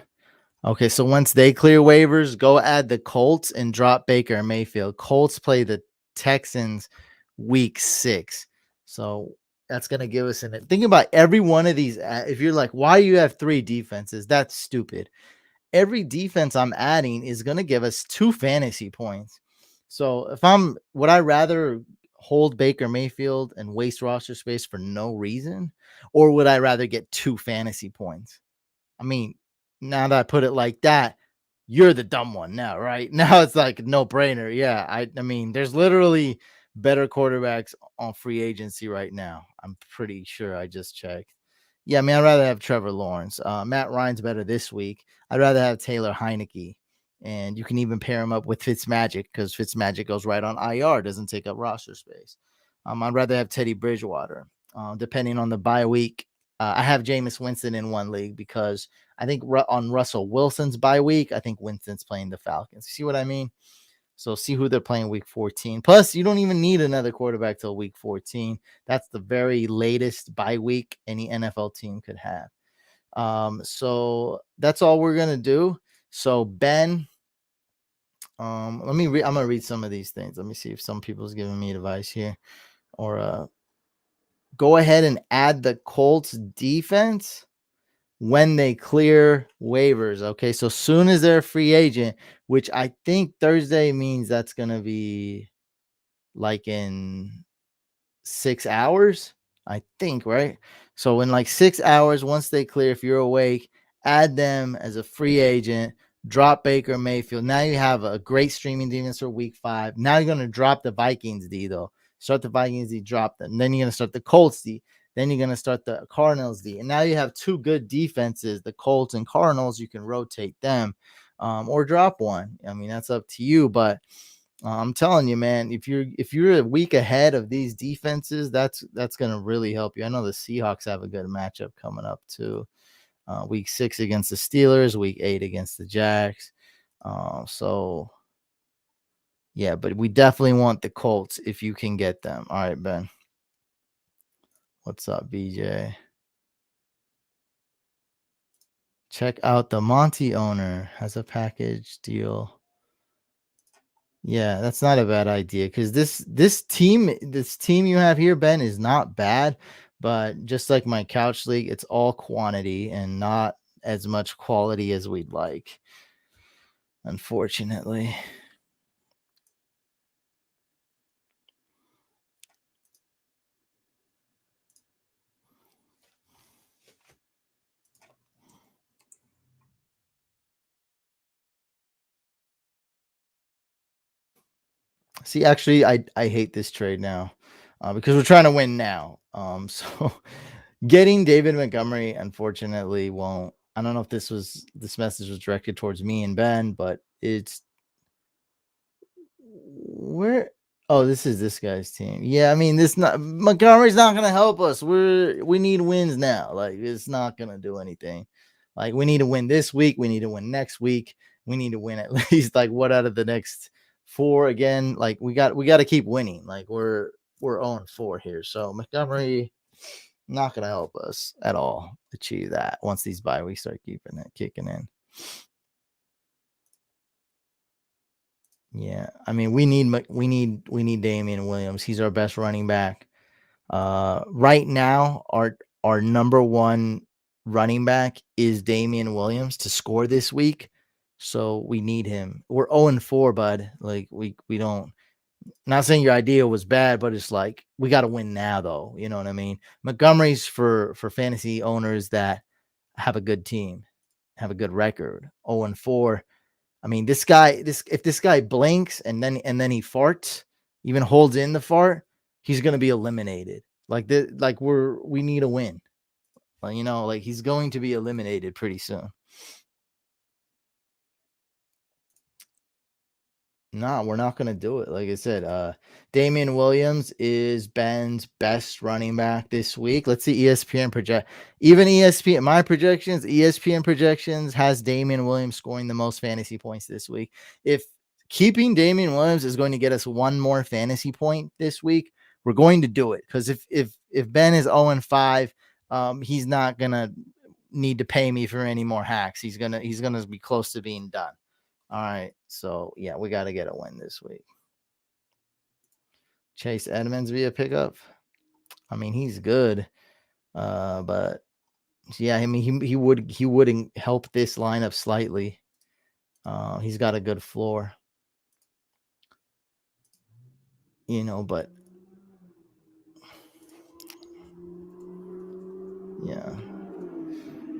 Okay, so once they clear waivers, go add the Colts and drop Baker and Mayfield. Colts play the Texans week 6. So that's going to give us an think about every one of these. If you're like, why you have 3 defenses? That's stupid. Every defense I'm adding is going to give us 2 fantasy points. So would I rather hold Baker Mayfield and waste roster space for no reason? Or would I rather get 2 fantasy points? I mean, now that I put it like that, you're the dumb one now, right? Now it's like no brainer. Yeah. I mean, there's literally better quarterbacks on free agency right now. I'm pretty sure I just checked. Yeah, I mean, I'd rather have Trevor Lawrence. Matt Ryan's better this week. I'd rather have Taylor Heineke. And you can even pair him up with Fitzmagic because Fitzmagic goes right on IR, doesn't take up roster space. I'd rather have Teddy Bridgewater. Depending on the bye week, I have Jameis Winston in one league because I think on Russell Wilson's bye week, I think Winston's playing the Falcons. See what I mean? So see who they're playing week 14. Plus, you don't even need another quarterback till week 14. That's the very latest bye week any NFL team could have. So that's all we're gonna do. So Ben, let me read. I'm gonna read some of these things. Let me see if some people's giving me advice here. Or go ahead and add the Colts defense when they clear waivers. Okay, so soon as they're a free agent, which I think Thursday means that's gonna be like in 6 hours, I think, right? So in like 6 hours, once they clear, if you're awake, add them as a free agent, drop Baker Mayfield. Now you have a great streaming defense for week 5. Now you're going to drop the Vikings D, though. Start the Vikings D, drop them. Then you're going to start the Colts D. Then you're going to start the Cardinals D. And now you have 2 good defenses, the Colts and Cardinals. You can rotate them or drop one. I mean, that's up to you, but I'm telling you, man, if you're a week ahead of these defenses, that's gonna really help you. I know the Seahawks have a good matchup coming up too. Week 6 against the Steelers, week 8 against the Jags. So yeah, but we definitely want the Colts if you can get them. All right, Ben. What's up, BJ? Check out the Monty owner has a package deal. Yeah, that's not a bad idea because this team you have here, Ben, is not bad, but just like my couch league, it's all quantity and not as much quality as we'd like, unfortunately. See, actually, I hate this trade now because we're trying to win now. So getting David Montgomery, unfortunately, won't. I don't know if this message was directed towards me and Ben, but it's where. Oh, this is this guy's team. Yeah, I mean, this not Montgomery's not gonna help us. We need wins now. Like it's not gonna do anything. Like we need to win this week. We need to win next week. We need to win at least like what out of the next 4 again. Like we got to keep winning. Like we're on 4 here. So Montgomery not gonna help us at all achieve that once these bye weeks start kicking in. Yeah, I mean, we need Damian Williams. He's our best running back. Right now, our number one running back is Damian Williams to score this week. So we need him. We're 0-4, bud. Like we don't. Not saying your idea was bad, but it's like we got to win now, though. You know what I mean? Montgomery's for fantasy owners that have a good team, have a good record. 0-4. I mean, this guy, this if this guy blinks and then he farts, even holds in the fart, he's gonna be eliminated. Like we need a win. Like, like he's going to be eliminated pretty soon. No, we're not gonna do it. Like I said, Damian Williams is Ben's best running back this week. Let's see ESPN project. Even ESPN, my projections, ESPN projections has Damian Williams scoring the most fantasy points this week. If keeping Damian Williams is going to get us one more fantasy point this week, we're going to do it. Because if Ben is 0-5, he's not gonna need to pay me for any more hacks. He's gonna be close to being done. All right. So yeah, we got to get a win this week. Chase Edmonds via pickup. I mean, he's good. But yeah, I mean he wouldn't help this lineup slightly. He's got a good floor. But yeah.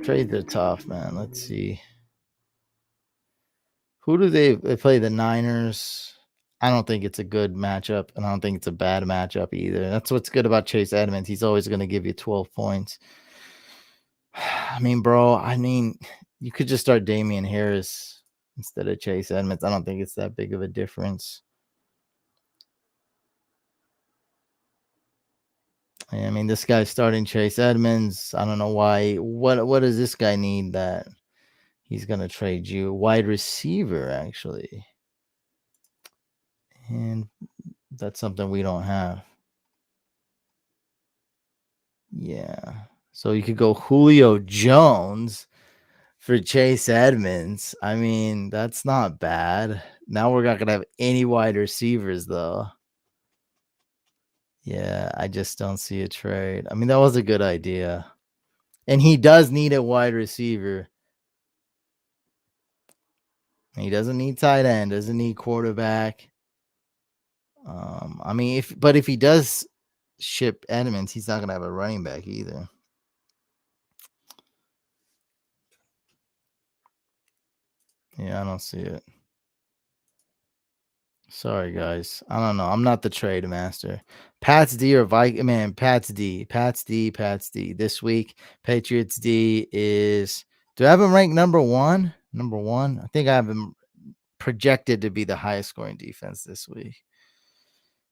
Trades are tough, man. Let's see. Who do they play? The Niners. I don't think it's a good matchup, and I don't think it's a bad matchup either. That's what's good about Chase Edmonds. He's always going to give you 12 points. I mean, bro, you could just start Damian Harris instead of Chase Edmonds. I don't think it's that big of a difference. I mean, this guy's starting Chase Edmonds. I don't know why. What does this guy need that he's going to trade you? Wide receiver, actually. And that's something we don't have. Yeah. So you could go Julio Jones for Chase Edmonds. I mean, that's not bad. Now we're not going to have any wide receivers, though. Yeah, I just don't see a trade. I mean, that was a good idea. And he does need a wide receiver. He doesn't need tight end, doesn't need quarterback. I mean, if he does ship Edmonds, he's not gonna have a running back either. Yeah, I don't see it. Sorry, guys. I don't know. I'm not the trade master. Pats D or Viking? Man, Pats D. Pats D. Pats D. This week, Patriots D is. Do I have him ranked number one? Number one? I think I have him projected to be the highest scoring defense this week.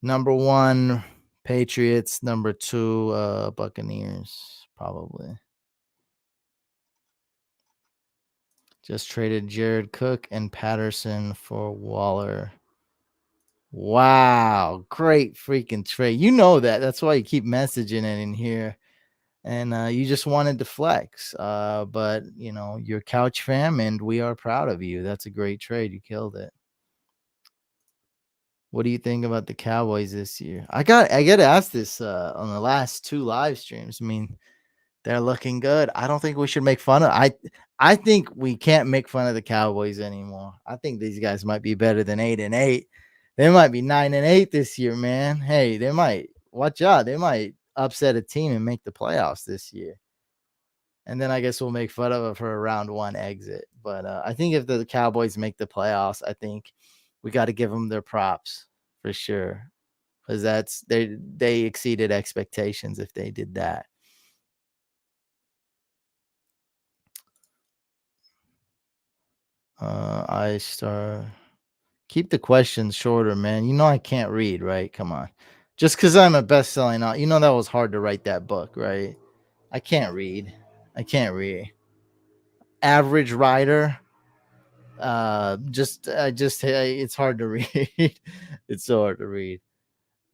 Number one, Patriots. Number two, Buccaneers, probably. Just traded Jared Cook and Patterson for Waller. Wow, great freaking trade. You know that. That's why you keep messaging it in here. And you just wanted to flex. But you're couch fam, and we are proud of you. That's a great trade. You killed it. What do you think about the Cowboys this year? I got asked this on the last two live streams. I mean, they're looking good. I don't think we should make fun of. I think we can't make fun of the Cowboys anymore. I think these guys might be better than 8-8. They might be 9-8 this year, man. Hey, they might watch out. They might upset a team and make the playoffs this year. And then I guess we'll make fun of it for a round one exit. But I think if the Cowboys make the playoffs, I think we got to give them their props for sure, because they exceeded expectations if they did that. I star. Keep the questions shorter, man. You know I can't read, right? Come on. Just because I'm a best-selling author, that was hard to write that book, right? I can't read. I can't read. Average writer. It's hard to read. It's so hard to read,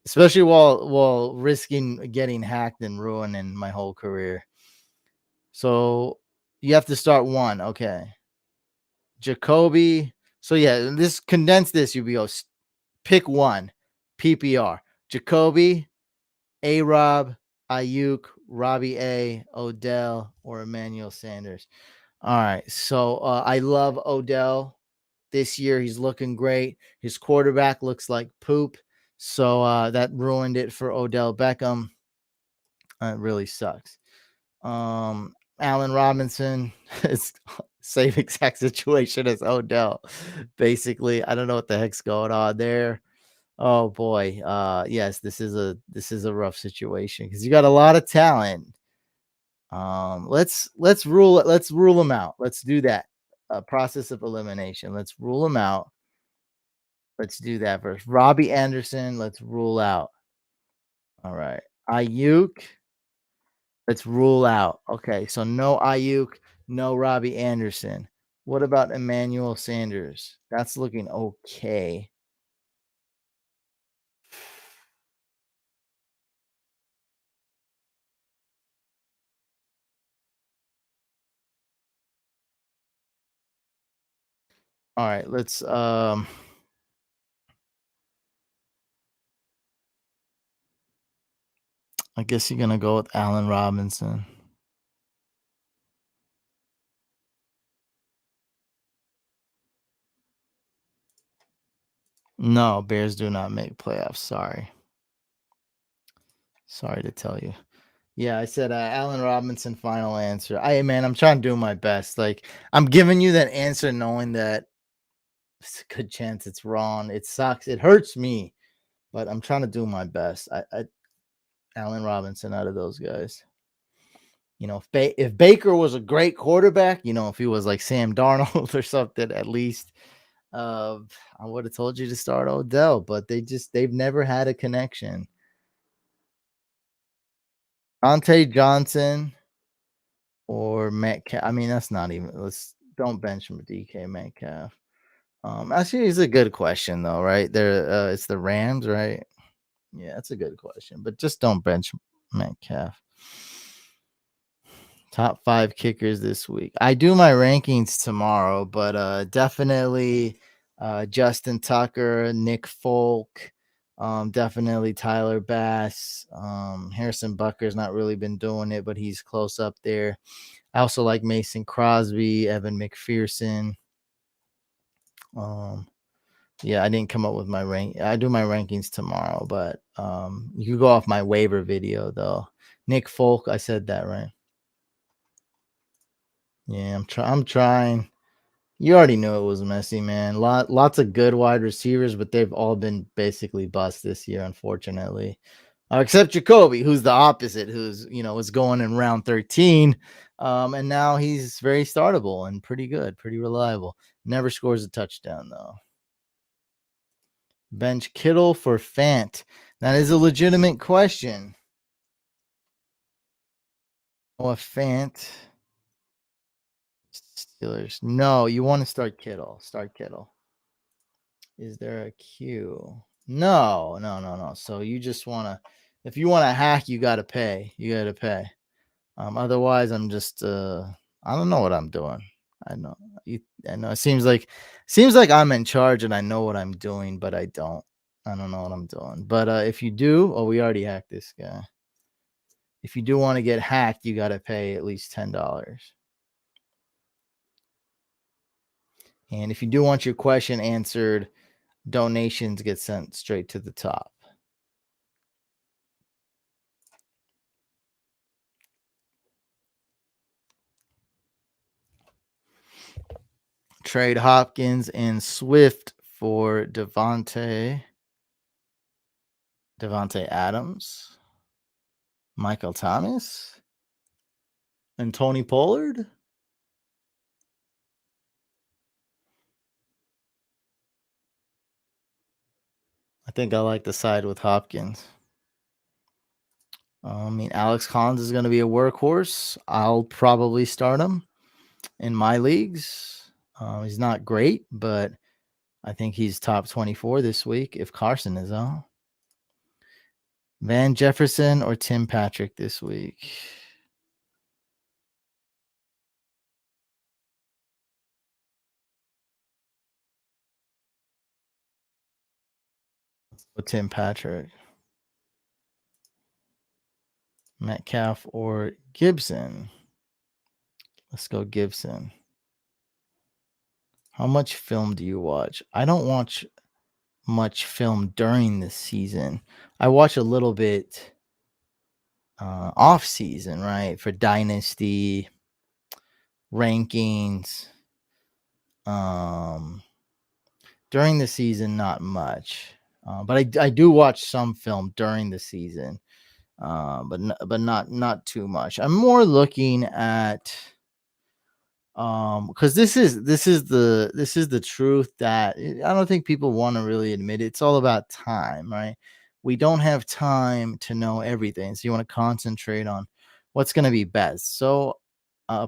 especially while risking getting hacked and ruining my whole career. So you have to start one. Okay. Jacoby. So yeah, condense this. You go pick one. PPR. Jacoby, A-Rob, Ayuk, Robbie A, Odell, or Emmanuel Sanders. All right. So I love Odell this year. He's looking great. His quarterback looks like poop. So that ruined it for Odell Beckham. It really sucks. Allen Robinson is Same exact situation as Odell. Basically, I don't know what the heck's going on there. Oh boy. Yes, this is a rough situation because you got a lot of talent. Let's rule them out. Let's do that. Process of elimination. Let's rule them out. Let's do that first. Robbie Anderson, let's rule out. All right. Ayuk, let's rule out. Okay, so no Ayuk, no Robbie Anderson. What about Emmanuel Sanders? That's looking okay. All right, let's I guess you're gonna go with Allen Robinson. No, Bears do not make playoffs. Sorry. Sorry to tell you. Yeah, I said Allen Robinson. Final answer. Man, I'm trying to do my best. Like I'm giving you that answer, knowing that it's a good chance it's wrong. It sucks. It hurts me, but I'm trying to do my best. I Allen Robinson out of those guys. If Baker was a great quarterback, if he was like Sam Darnold or something, at least uh, I would have told you to start Odell. But they've never had a connection. Dante Johnson or Metcalf. I mean, that's not even. Let's don't bench him DK Metcalf. Actually, it's a good question though, right? It's the Rams, right? Yeah, that's a good question, but just don't bench Metcalf. Top 5 kickers this week. I do my rankings tomorrow, but definitely Justin Tucker, Nick Folk, definitely Tyler Bass. Harrison Bucker's not really been doing it, but he's close up there. I also like Mason Crosby, Evan McPherson. Um, yeah, I didn't come up with my rank. I do my rankings tomorrow, but you can go off my waiver video though. Nick Folk, I said that right. Yeah, I'm trying. You already knew it was messy, man. Lots of good wide receivers, but they've all been basically bust this year, unfortunately. Except Jacoby, who's the opposite, who's was going in round 13, and now he's very startable and pretty good, pretty reliable. Never scores a touchdown though. Bench Kittle for Fant. That is a legitimate question. Oh, Fant. Steelers. No, you want to start Kittle. Start Kittle. Is there a queue? No, no, no, no. So you just wanna if you want to hack, you gotta pay. You gotta pay. Otherwise I'm just I don't know what I'm doing. I know I know it seems like I'm in charge and I know what I'm doing, but I don't. I don't know what I'm doing. But if you do, we already hacked this guy. If you do want to get hacked, you gotta pay at least $10. And if you do want your question answered, donations get sent straight to the top. Trade Hopkins and Swift for Devontae Adams, Michael Thomas, and Tony Pollard. I think I like the side with Hopkins. I mean, Alex Collins is going to be a workhorse. I'll probably start him in my leagues. He's not great, but I think he's top 24 this week if Carson is on. Van Jefferson or Tim Patrick this week? With Tim Patrick. Metcalf or Gibson? Let's go Gibson. How much film do you watch? I don't watch much film during the season. I watch a little bit off season, right? For dynasty rankings. Um, During the season, not much. But I do watch some film during the season, but not too much. I'm more looking at because this is the truth that I don't think people want to really admit it. It's all about time, right? We don't have time to know everything, so you want to concentrate on what's going to be best. So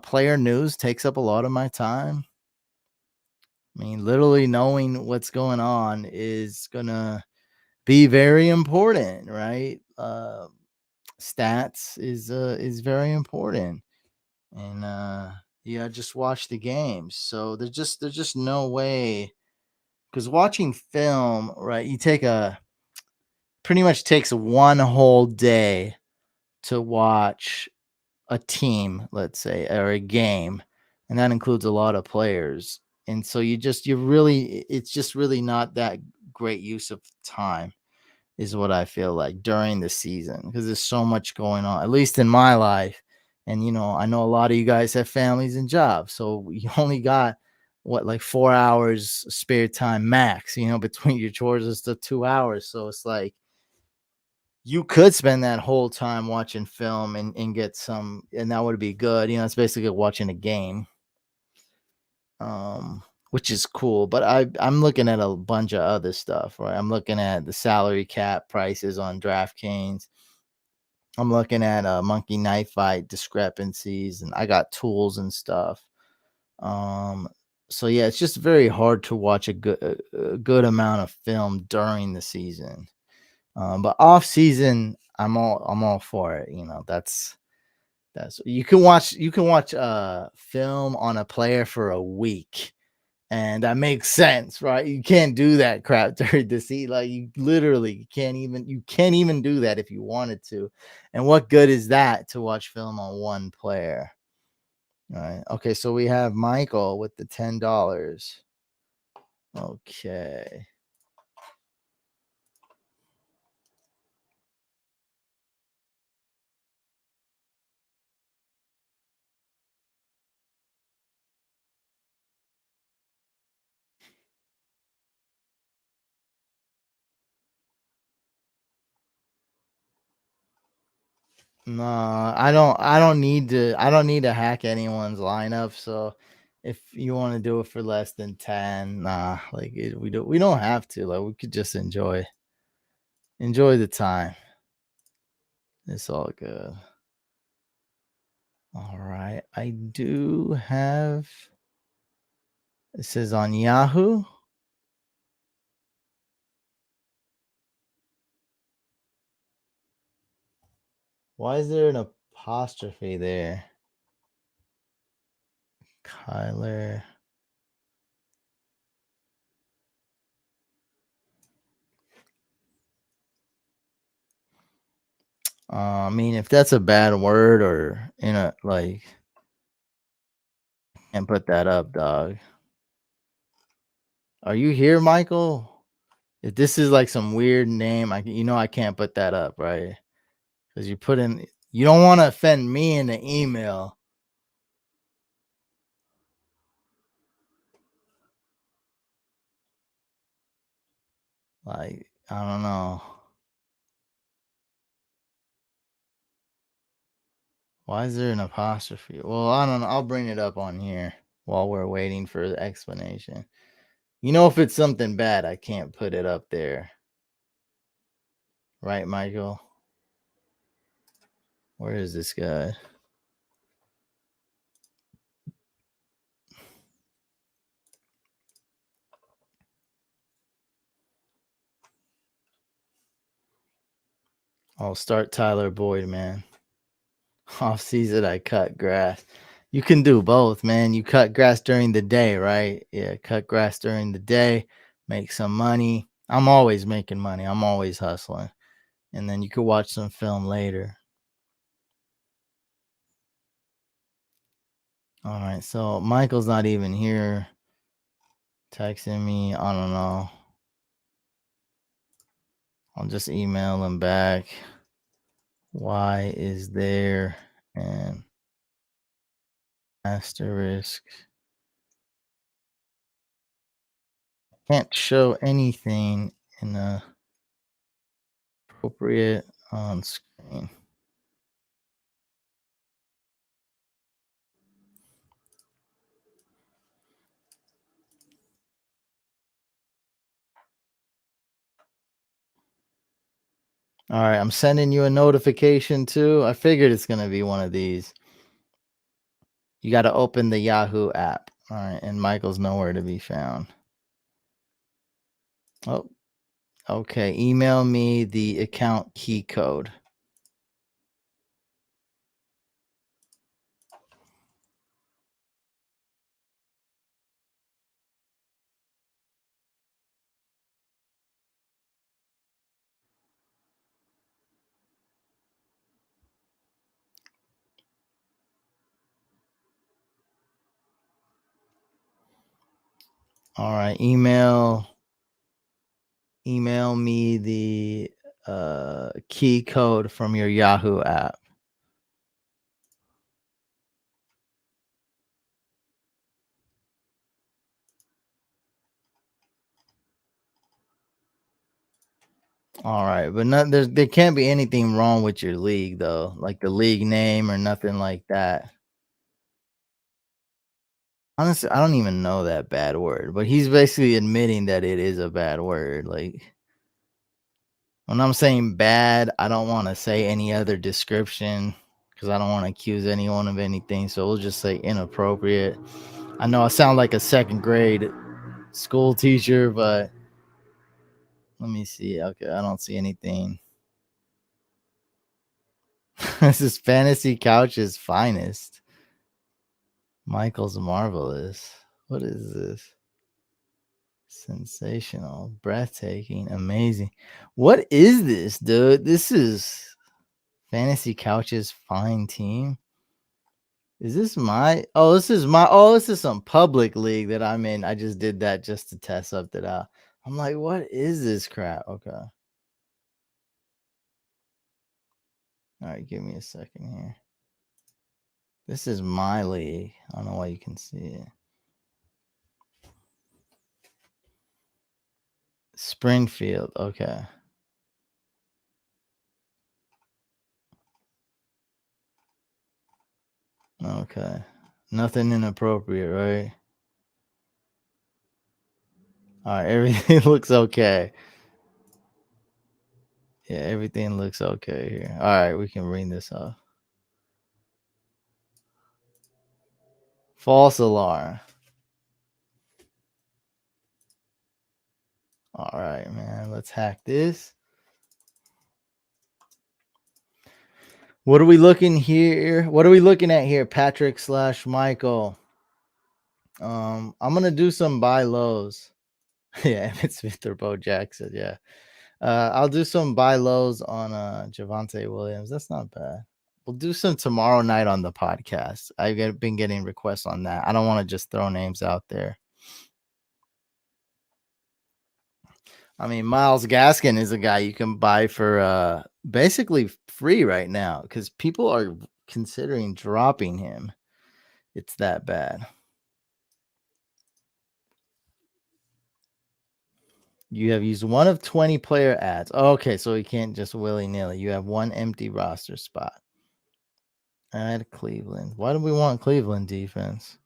player news takes up a lot of my time. I mean, literally knowing what's going on is gonna be very important, right? Stats is very important, and yeah, just watch the games. So there's just no way because watching film, right? You take a pretty much takes one whole day to watch a team, let's say, or a game, and that includes a lot of players. And so it's just really not that great use of time is what I feel like during the season because there's so much going on, at least in my life. And I know a lot of you guys have families and jobs, so you only got what like 4 hours spare time max, between your chores and stuff, 2 hours. So it's like you could spend that whole time watching film and get some, and that would be good. It's basically like watching a game, um, which is cool. But I'm looking at a bunch of other stuff, right? I'm looking at the salary cap prices on DraftKings. I'm looking at monkey knife fight discrepancies, and I got tools and stuff. Um, so yeah, it's just very hard to watch a good amount of film during the season. But off season, I'm all for it. That's you can watch film on a player for a week, and that makes sense, right? You can't do that crap during the season. Like you literally can't even do that if you wanted to. And what good is that to watch film on one player? All right. Okay, so we have Michael with the $10. Okay. No, I don't need to hack anyone's lineup. So if you want to do it for less than 10, nah, like we don't have to. Like we could just enjoy the time. It's all good. All right. I do have it says on Yahoo. Why is there an apostrophe there? Kyler. I mean, if that's a bad word or like, can't put that up, dog. Are you here, Michael? If this is like some weird name, I can't put that up, right? Because you don't want to offend me in the email. Like, I don't know. Why is there an apostrophe? Well, I don't know. I'll bring it up on here while we're waiting for the explanation. If it's something bad, I can't put it up there. Right, Michael? Where is this guy? I'll start Tyler Boyd, man. Off season, I cut grass. You can do both, man. You cut grass during the day, right? Yeah, cut grass during the day, make some money. I'm always making money. I'm always hustling. And then you could watch some film later. All right. So Michael's not even here texting me. I don't know. I'll just email him back. Why is there an asterisk Can't show anything in the appropriate on screen. All right, I'm sending you a notification too. I figured it's gonna be one of these. You got to open the Yahoo app. All right, and Michael's nowhere to be found. Oh, okay. Email me the account key code. All right, email me the key code from your Yahoo app. All right, but there can't be anything wrong with your league though, like the league name or nothing like that. Honestly, I don't even know that bad word, but he's basically admitting that it is a bad word. Like when I'm saying bad, I don't want to say any other description because I don't want to accuse anyone of anything. So we'll just say inappropriate. I know I sound like a second grade school teacher, but let me see. Okay, I don't see anything. This is Fantasy Couch's finest. Michael's marvelous. What is this? Sensational, breathtaking, amazing. What is this, dude? This is Fantasy Couch's fine team. Is this my this is some public league that I'm in. I just did that just to test something out. I'm like, what is this crap? Okay. All right, give me a second here. This is my league. I don't know why you can see it. Springfield. Okay. Okay. Nothing inappropriate, right? All right, everything looks okay. Yeah, everything looks okay here. All right, we can ring this off. False alarm. All right, man. Let's hack this. What are we looking here? What are we looking at here, Patrick slash Michael? I'm gonna do some buy lows. Yeah, Emmitt Smith or Bo Jackson. Yeah. I'll do some buy lows on Javonte Williams. That's not bad. We'll do some tomorrow night on the podcast. Been getting requests on that. I don't want to just throw names out there. I mean, Miles Gaskin is a guy you can buy for basically free right now because people are considering dropping him. It's that bad. You have used one of 20 player ads. Okay, so you can't just willy nilly. You have one empty roster spot. Add Cleveland. Why do we want Cleveland defense?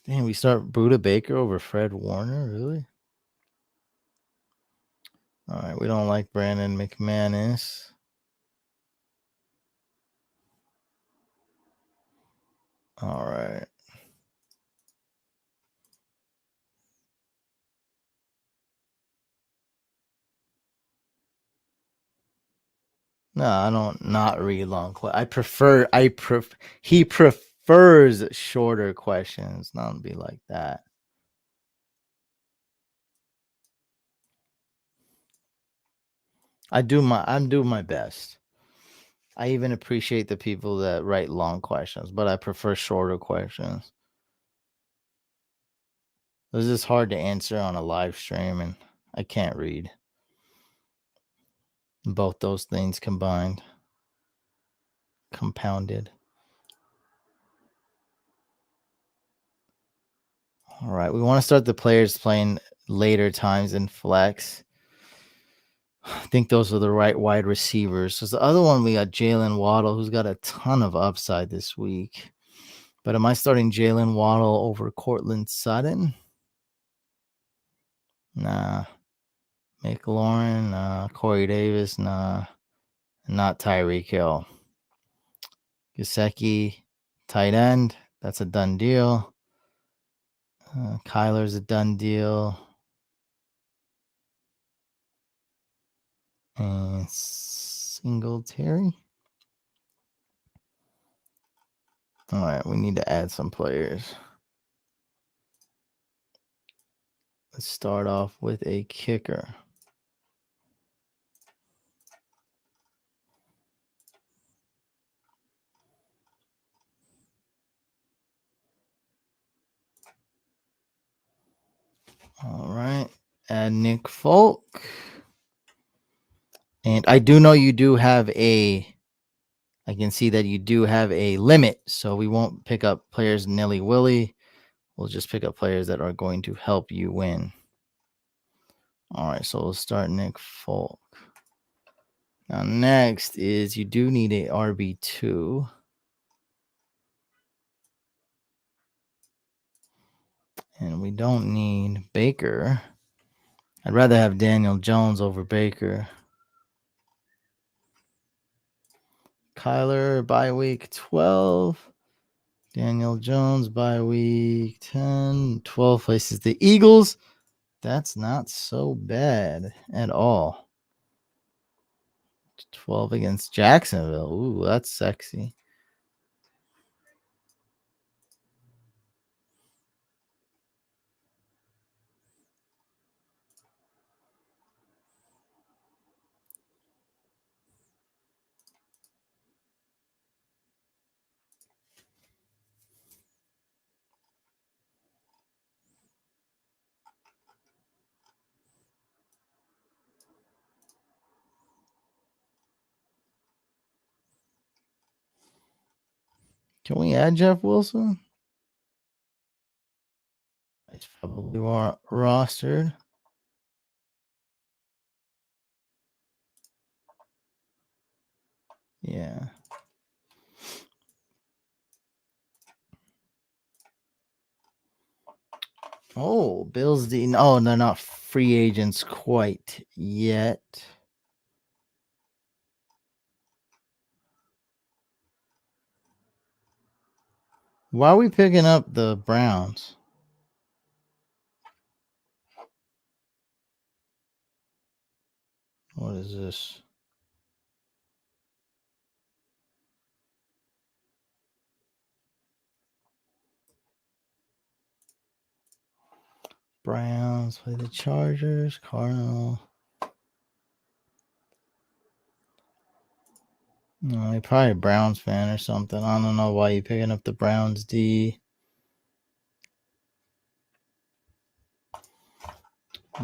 Damn, we start Buda Baker over Fred Warner? Really? All right, we don't like Brandon McManus. All right. No, I don't not read long he prefers shorter questions. Not be like that. I'm doing my best. I even appreciate the people that write long questions, but I prefer shorter questions. This is hard to answer on a live stream and I can't read. Both those things combined. Compounded. All right. We want to start the players playing later times in flex. I think those are the right wide receivers. So the other one, we got Jalen Waddle, who's got a ton of upside this week. But am I starting Jalen Waddle over Cortland Sutton? Nah. McLaurin, nah. Corey Davis, nah. Not Tyreek Hill. Gesicki, tight end. That's a done deal. Kyler's a done deal. And Singletary. All right, we need to add some players. Let's start off with a kicker. All right, add Nick Folk. And I do know you do have I can see that you do have a limit, so we won't pick up players nilly-willy. We'll just pick up players that are going to help you win. All right, so we'll start Nick Folk. Now, next is you do need a RB2. And we don't need Baker. I'd rather have Daniel Jones over Baker. Kyler by week 12. Daniel Jones by week 10. 12 places the Eagles. That's not so bad at all. 12 against Jacksonville. Ooh, that's sexy. Can we add Jeff Wilson? It's probably rostered. Yeah. Oh, Bills. Oh, they're not free agents quite yet. Why are we picking up the Browns? What is this? Browns play the Chargers. Cardinal. No, you're probably a Browns fan or something. I don't know why you're picking up the Browns D.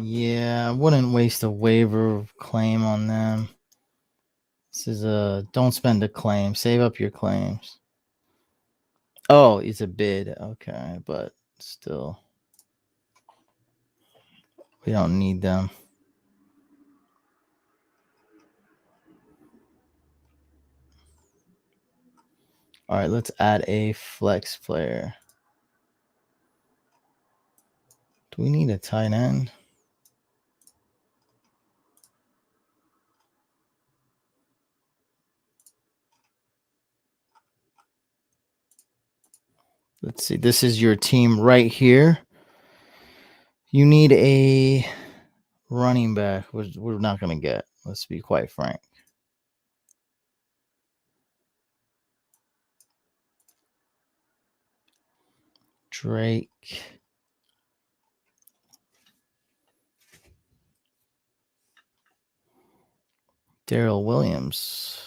Yeah, I wouldn't waste a waiver claim on them. This is don't spend a claim. Save up your claims. Oh, it's a bid. Okay, but still, we don't need them. All right, let's add a flex player. Do we need a tight end? Let's see. This is your team right here. You need a running back, which we're not going to get. Let's be quite frank. Drake. Darrell Williams.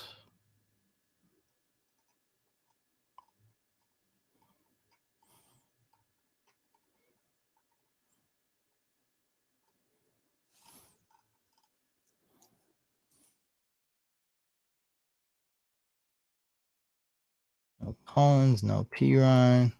No Collins, no Pirine.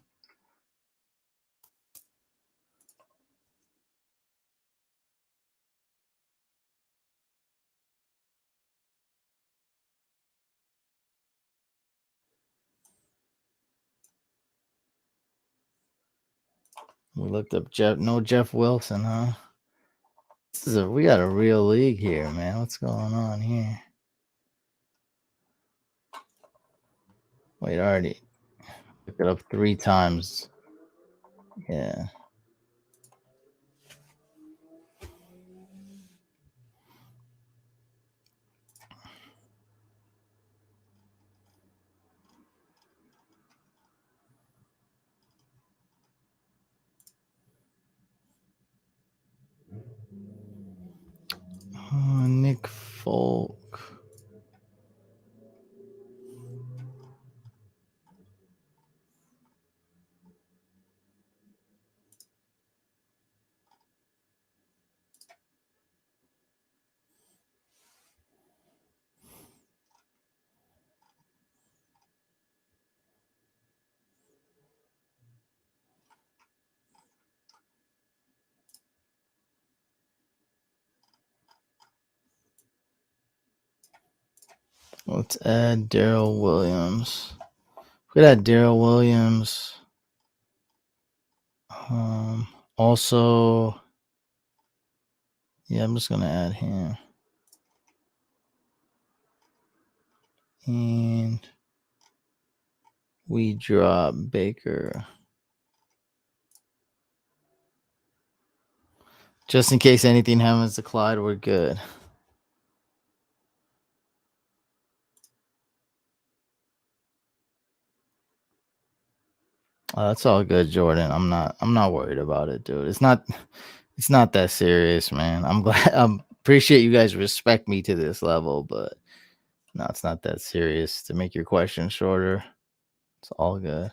We looked up Jeff Wilson, huh? We got a real league here, man. What's going on here? Wait, I already looked it up 3 times. Yeah. Nick Folk. Let's add Daryl Williams. We could add Daryl Williams. Also, yeah, I'm just gonna add him. And we drop Baker. Just in case anything happens to Clyde, we're good. That's all good, Jordan. I'm not worried about it, dude. It's not that serious, man. I'm glad appreciate you guys respect me to this level, but no, it's not that serious. To make your question shorter, it's all good.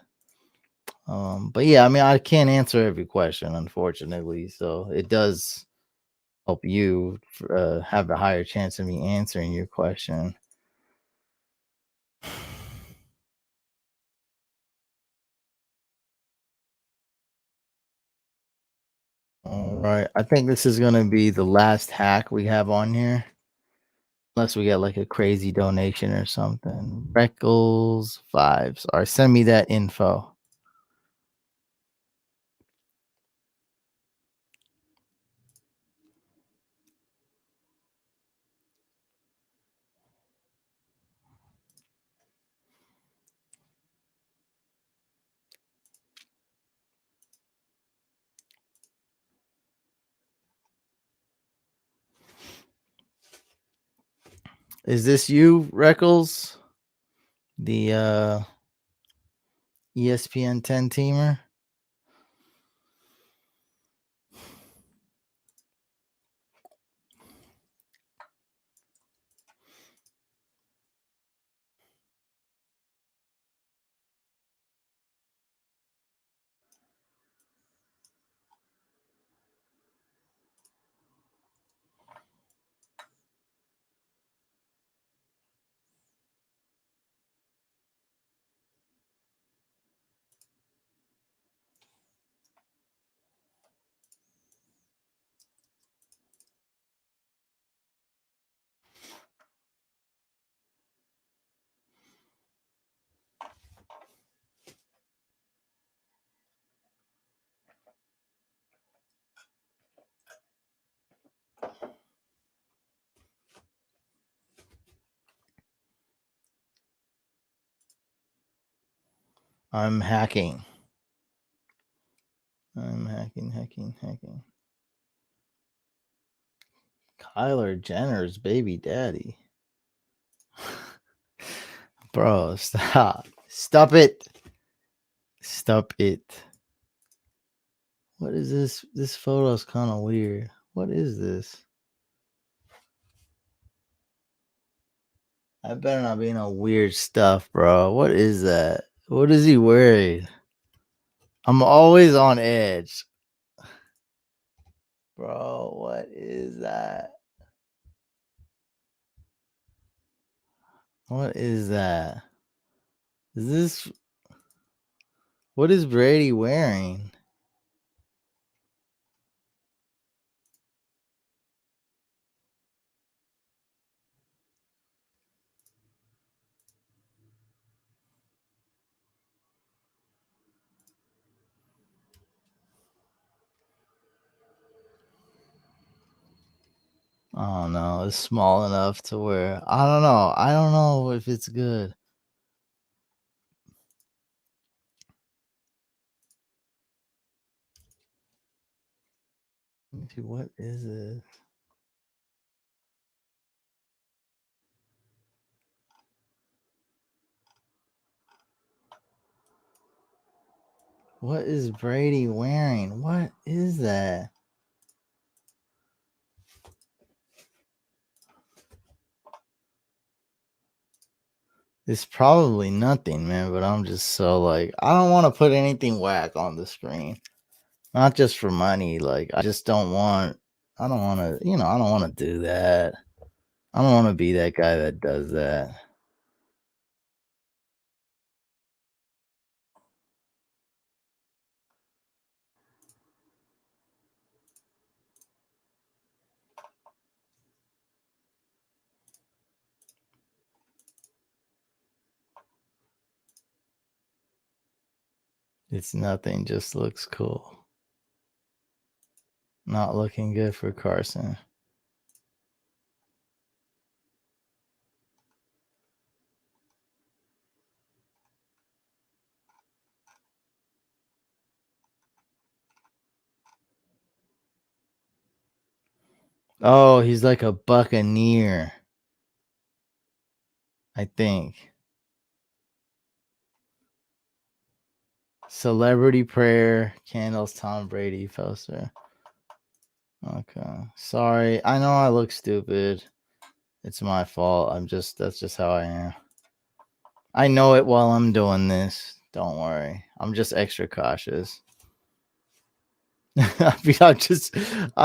But yeah, I mean, I can't answer every question, unfortunately. So it does help you have a higher chance of me answering your question. All right, I think this is gonna be the last hack we have on here, unless we get like a crazy donation or something. Freckles vibes. All right, send me that info. Is this you, Reckles? The ESPN 10 teamer? I'm hacking. I'm hacking. Kyler Jenner's baby daddy. Bro, stop. Stop it. Stop it. What is this? This photo's kind of weird. What is this? I better not be no weird stuff, bro. What is that? What is he wearing? I'm always on edge. Bro, what is that? What is that? Is this What is Brady wearing? Oh no, it's small enough to where I don't know. I don't know if it's good. What is it? What is Brady wearing? What is that? It's probably nothing, man, but I'm just so like, I don't want to put anything whack on the screen. Not just for money. Like, I just don't want, I don't want to, I don't want to do that. I don't want to be that guy that does that. It's nothing, just looks cool. Not looking good for Carson. Oh, he's like a Buccaneer, I think. Celebrity prayer, candles, Tom Brady poster. Okay. Sorry. I know I look stupid. It's my fault. That's just how I am. I know it while I'm doing this. Don't worry. I'm just extra cautious. I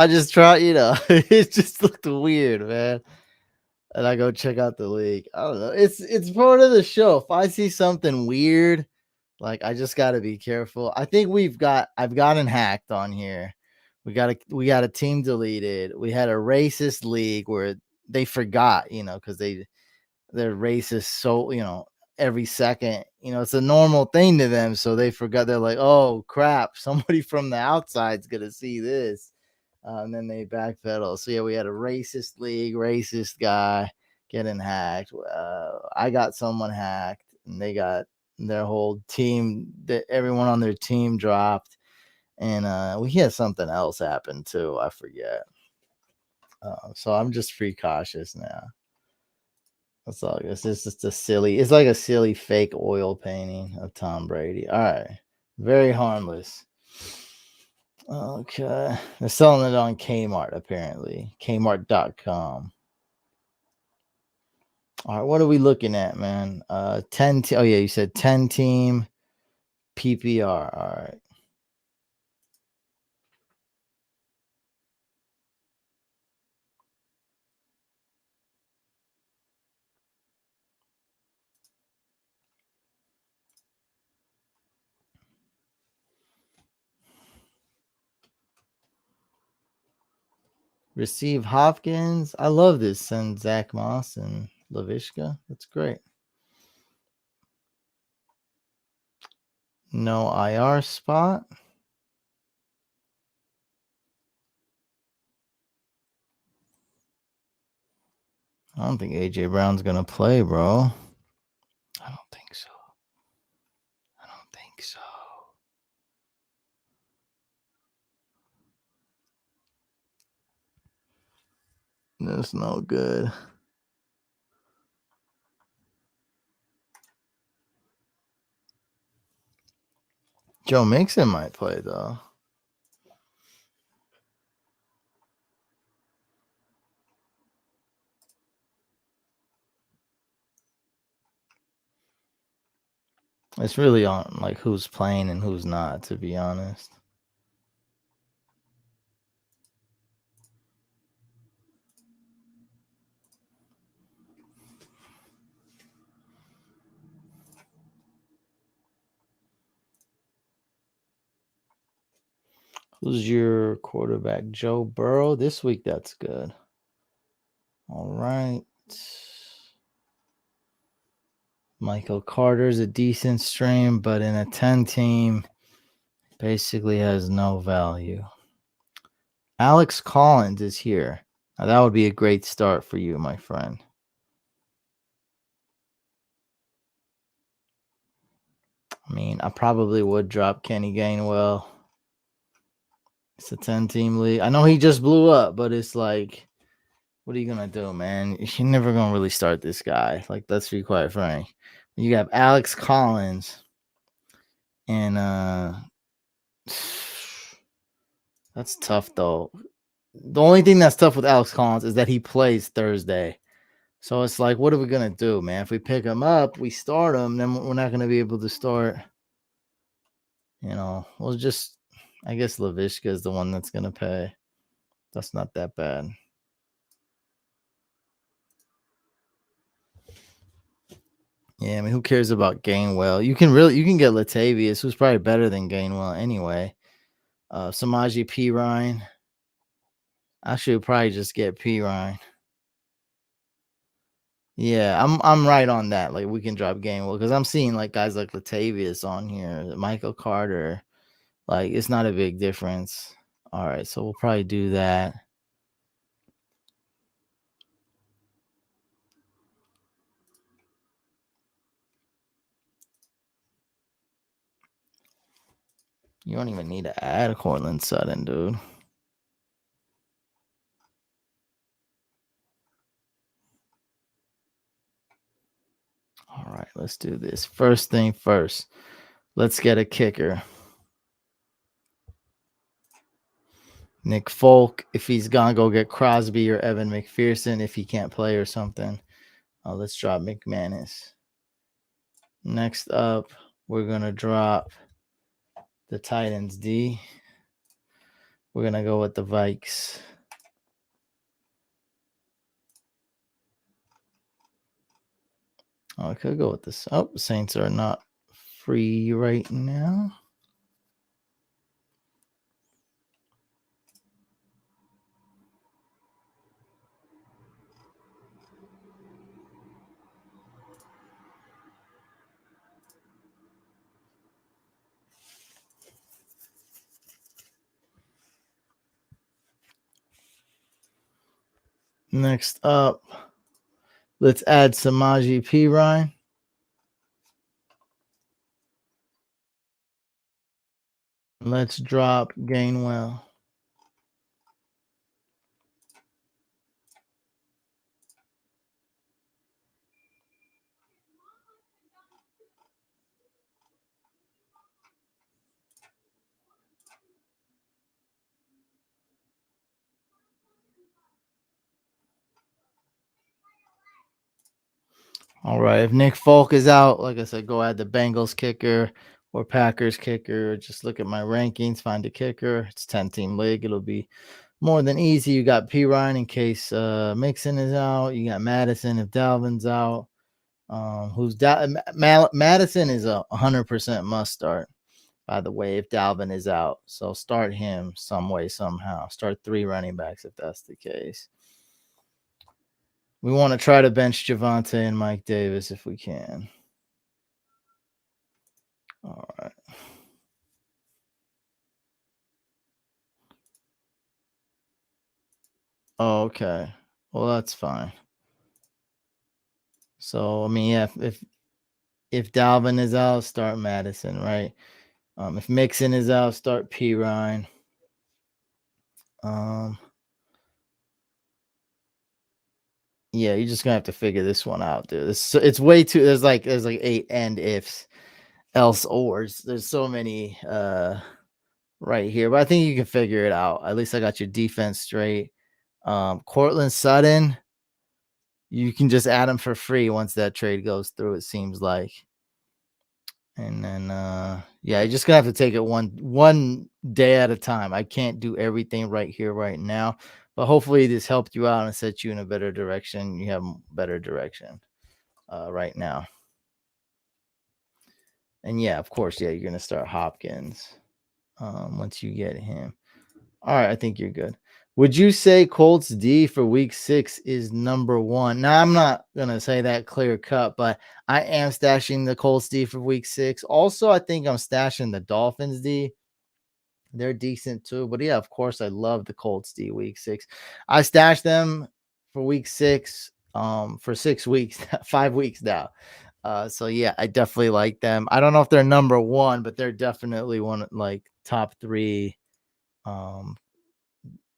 just try, it just looked weird, man. And I go check out the league. I don't know. It's part of the show. If I see something weird, like I just got to be careful. I think I've gotten hacked on here. We got a team deleted. We had a racist league where they forgot, because they're racist. So, every second, it's a normal thing to them. So they forgot. They're like, oh crap, somebody from the outside's gonna see this. And then they backpedal. So yeah, we had a racist league, racist guy getting hacked. I got someone hacked, and they got their whole team. That everyone on their team dropped, and we had something else happen too. I forget. So I'm just free cautious now. That's all. It's just a silly. It's like a silly fake oil painting of Tom Brady. All right, very harmless. Okay. They're selling it on Kmart, apparently. Kmart.com. All right. What are we looking at, man? 10. Oh, yeah. You said 10 team PPR. All right. Receive Hopkins. I love this. Send Zach Moss and Lavishka. That's great. No IR spot. I don't think AJ Brown's going to play, bro. I don't think so. I don't think so. That's no good. Joe Mixon might play, though. It's really on like who's playing and who's not, to be honest. Who's your quarterback? Joe Burrow. This week, that's good. All right. Michael Carter's a decent stream, but in a 10 team, basically has no value. Alex Collins is here. Now, that would be a great start for you, my friend. I mean, I probably would drop Kenny Gainwell. It's a 10-team league. I know he just blew up, but it's like, what are you going to do, man? You're never going to really start this guy. Like, let's be quite frank. You have Alex Collins and that's tough, though. The only thing that's tough with Alex Collins is that he plays Thursday. So it's like, what are we going to do, man? If we pick him up, we start him, then we're not going to be able to start. We'll just, I guess Laviska is the one that's going to pay. That's not that bad. Yeah, I mean, who cares about Gainwell? You can get Latavius, who's probably better than Gainwell anyway. Samaje Perine. I should probably just get Perine. Yeah, I'm right on that. Like, we can drop Gainwell because I'm seeing like guys like Latavius on here, Michael Carter. Like, it's not a big difference. All right, so we'll probably do that. You don't even need to add Cortland Sutton, dude. All right, let's do this. First thing first, let's get a kicker. Nick Folk, if he's gonna go get Crosby or Evan McPherson, if he can't play or something. Let's drop McManus. Next up, we're gonna drop the Titans D. We're gonna go with the Vikes. I could go with this. Oh, Saints are not free right now. Next up, let's add Samaje Perine. Let's drop Gainwell. All right. If Nick Folk is out, like I said, go add the Bengals kicker or Packers kicker. Just look at my rankings, find a kicker. It's 10-team league. It'll be more than easy. You got Perine in case Mixon is out. You got Madison if Dalvin's out. Madison is a 100% must start, by the way, if Dalvin is out. So start him some way, somehow. Start 3 running backs if that's the case. We want to try to bench Javonte and Mike Davis if we can. All right. Oh, okay. Well, that's fine. So, I mean, yeah, if Dalvin is out, start Madison, right? If Mixon is out, start Perine. Yeah, you're just gonna have to figure this one out, dude. It's way too. There's like 8 and ifs, else ors. There's so many right here, but I think you can figure it out. At least I got your defense straight. Cortland Sutton, you can just add him for free once that trade goes through. It seems like. And then, yeah, you're just gonna have to take it one day at a time. I can't do everything right here, right now, but hopefully this helped you out and set you in a better direction. You have better direction right now. And yeah, of course, yeah, you're gonna start Hopkins once you get him. All right, I think you're good. Would you say Colts D for week 6 is number 1? Now, I'm not gonna say that clear cut, but I am stashing the Colts D for week 6. Also, I think I'm stashing the Dolphins D. They're decent too. But yeah, of course, I love the Colts D week 6. I stashed them for week 6 for 6 weeks, 5 weeks now. So yeah, I definitely like them. I don't know if they're number 1, but they're definitely one like top 3 um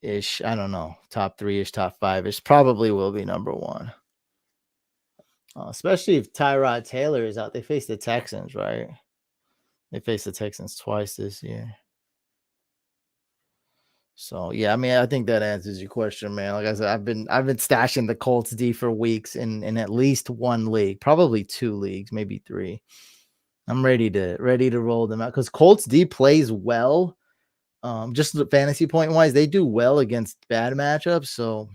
ish. I don't know, top 3 ish, top 5 ish. Probably will be number 1. Especially if Tyrod Taylor is out. They face the Texans, right? They face the Texans twice this year. So yeah, I mean, I think that answers your question, man. Like I said, I've been stashing the Colts D for weeks in at least one league, probably 2 leagues, maybe 3. I'm ready to roll them out because Colts D plays well. Just the fantasy point wise, they do well against bad matchups. So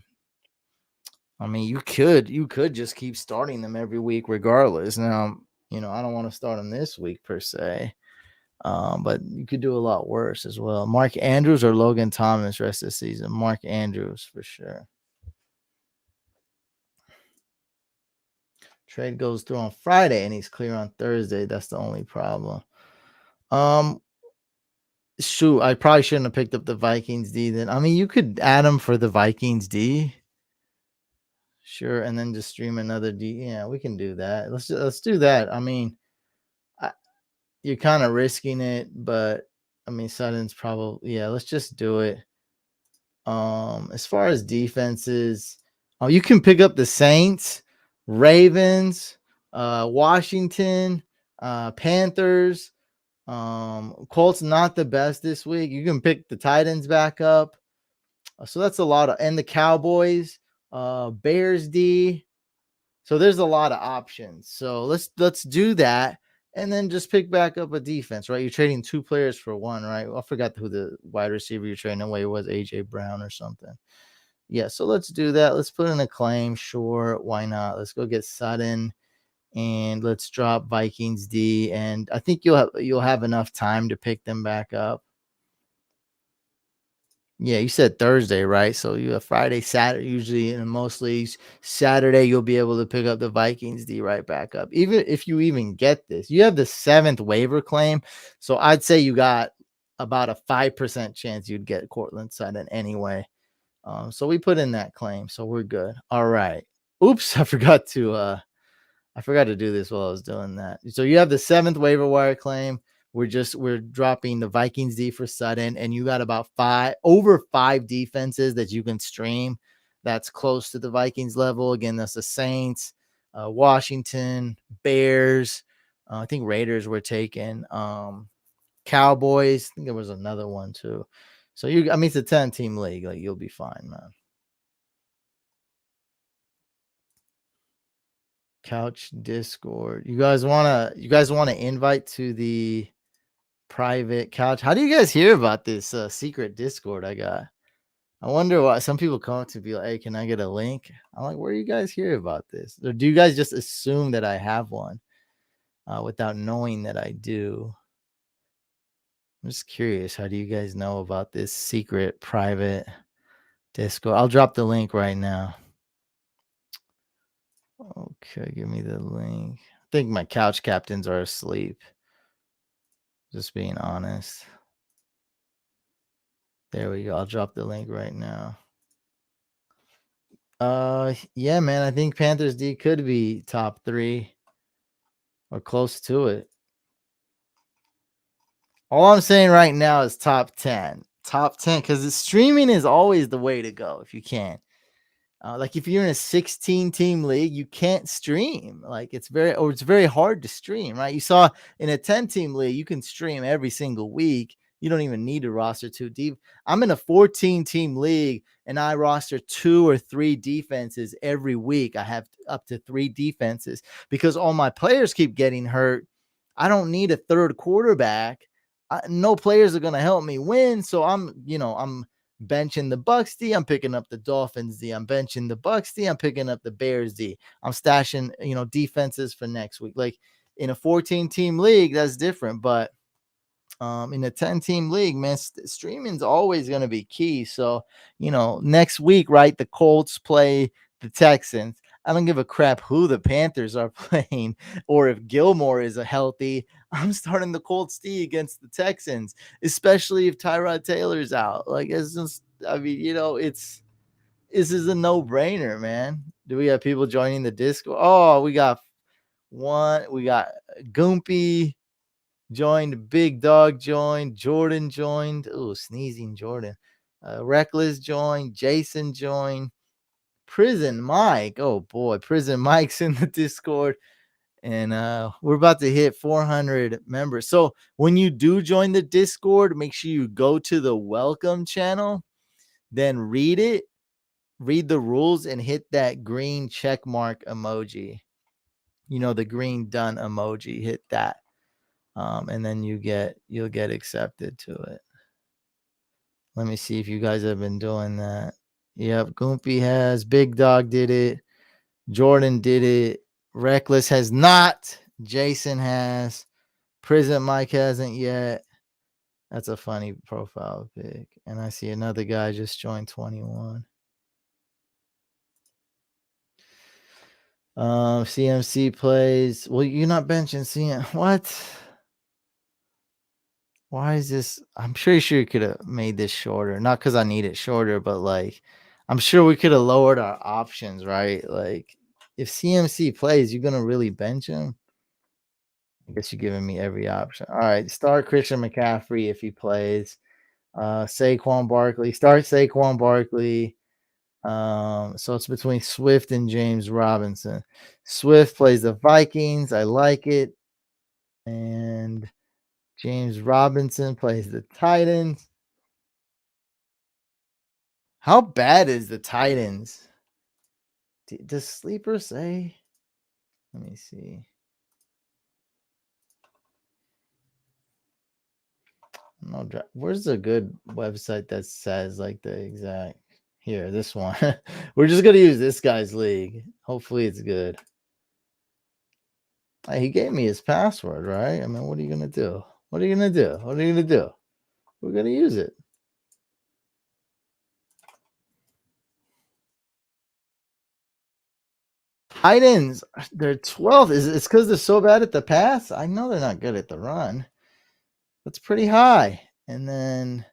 I mean, you could just keep starting them every week regardless. Now, I don't want to start them this week per se. But you could do a lot worse as well. Mark Andrews or Logan Thomas rest of the season. Mark Andrews for sure. Trade goes through on Friday and he's clear on Thursday. That's the only problem. Um, Shoot, I probably shouldn't have picked up the Vikings D then. I mean, you could add him for the Vikings D. Sure, and then just stream another D. Yeah, we can do that. Let's do that. I mean, I, you're kind of risking it, but I mean, Sutton's probably let's just do it. As far as defenses, you can pick up the Saints, Ravens, Washington, Panthers. Colts not the best this week. You can pick the Titans back up. So that's a lot of, and the Cowboys, Bears D. So there's a lot of options. So let's do that, and then just pick back up a defense, right? You're trading 2 players for 1, right? I forgot who the wide receiver you're trading away was, AJ Brown or something. Yeah, so let's do that. Let's put in a claim. Sure, why not? Let's go get Sutton, and let's drop Vikings D. And I think you'll have enough time to pick them back up. Yeah, you said Thursday, right? So you have Friday, Saturday, usually in most leagues. Saturday, you'll be able to pick up the Vikings D right back up. Even if you even get this, you have the 7th waiver claim. So I'd say you got about a 5% chance you'd get Cortland Sutton anyway. So we put in that claim. So we're good. All right. Oops, I forgot to do this while I was doing that. So you have the 7th waiver wire claim. We're dropping the Vikings D for Sutton, and you got about over 5 defenses that you can stream. That's close to the Vikings level. Again, that's the Saints, Washington, Bears. I think Raiders were taken. Cowboys. I think there was another one too. So it's a 10-team league. Like you'll be fine, man. Couch Discord. You guys wanna invite to the private couch? How do you guys hear about this secret Discord I got? I wonder why some people come up to be like, "Hey, can I get a link?" I'm like, "Where do you guys hear about this?" Or do you guys just assume that I have one without knowing that I do? I'm just curious. How do you guys know about this secret private Discord? I'll drop the link right now. Okay, give me the link. I think my couch captains are asleep. Just being honest. There we go. I'll drop the link right now. Yeah, man. I think Panthers D could be top 3 or close to it. All I'm saying right now is top 10. Top 10, because streaming is always the way to go if you can. Like if you're in a 16-team league, you can't stream. Like it's very hard to stream, right? You saw in a 10-team league, you can stream every single week. You don't even need to roster 2 deep. I'm in a 14-team league and I roster 2 or 3 defenses every week. I have up to 3 defenses because all my players keep getting hurt. I don't need a third quarterback. No players are going to help me win. So I'm benching the Bucks D. I'm picking up the Dolphins D. I'm benching the Bucks D. I'm picking up the Bears D. I'm stashing, defenses for next week. Like in a 14-team league, that's different. But In a 10-team league, man, streaming's always going to be key. So, next week, right, the Colts play the Texans. I don't give a crap who the Panthers are playing or if Gilmore is a healthy. I'm starting the Colts D against the Texans, especially if Tyrod Taylor's out. Like, it's just, I mean, this is a no-brainer, man. Do we have people joining the Discord? Oh, we got Goompy joined, Big Dog joined, Jordan joined. Oh, sneezing Jordan. Reckless joined, Jason joined, Prison Mike. Oh boy, Prison Mike's in the Discord. And we're about to hit 400 members. So when you do join the Discord, make sure you go to the welcome channel, then read the rules, and hit that green check mark emoji. The green done emoji. Hit that. And then you'll get accepted to it. Let me see if you guys have been doing that. Yep, Goompy has. Big Dog did it. Jordan did it. Reckless has not. Jason has. Prison Mike hasn't yet. That's a funny profile pic. And I see another guy just joined 21. CMC plays. Well, you're not benching CM. What? Why is this? I'm pretty sure you could have made this shorter. Not because I need it shorter, but like, I'm sure we could have lowered our options, right? Like, if CMC plays, you're gonna really bench him. I guess you're giving me every option. All right, start Christian McCaffrey if he plays. Saquon Barkley. Start Saquon Barkley. So it's between Swift and James Robinson. Swift plays the Vikings. I like it. And James Robinson plays the Titans. How bad is the Titans? Does Sleeper say? Let me see. No, where's a good website that says like the exact here? This one. We're just gonna use this guy's league. Hopefully, it's good. Hey, he gave me his password, right? I mean, what are you gonna do? What are you gonna do? What are you gonna do? We're gonna use it. Titans, they're 12th. It's because they're so bad at the pass? I know they're not good at the run. That's pretty high. And then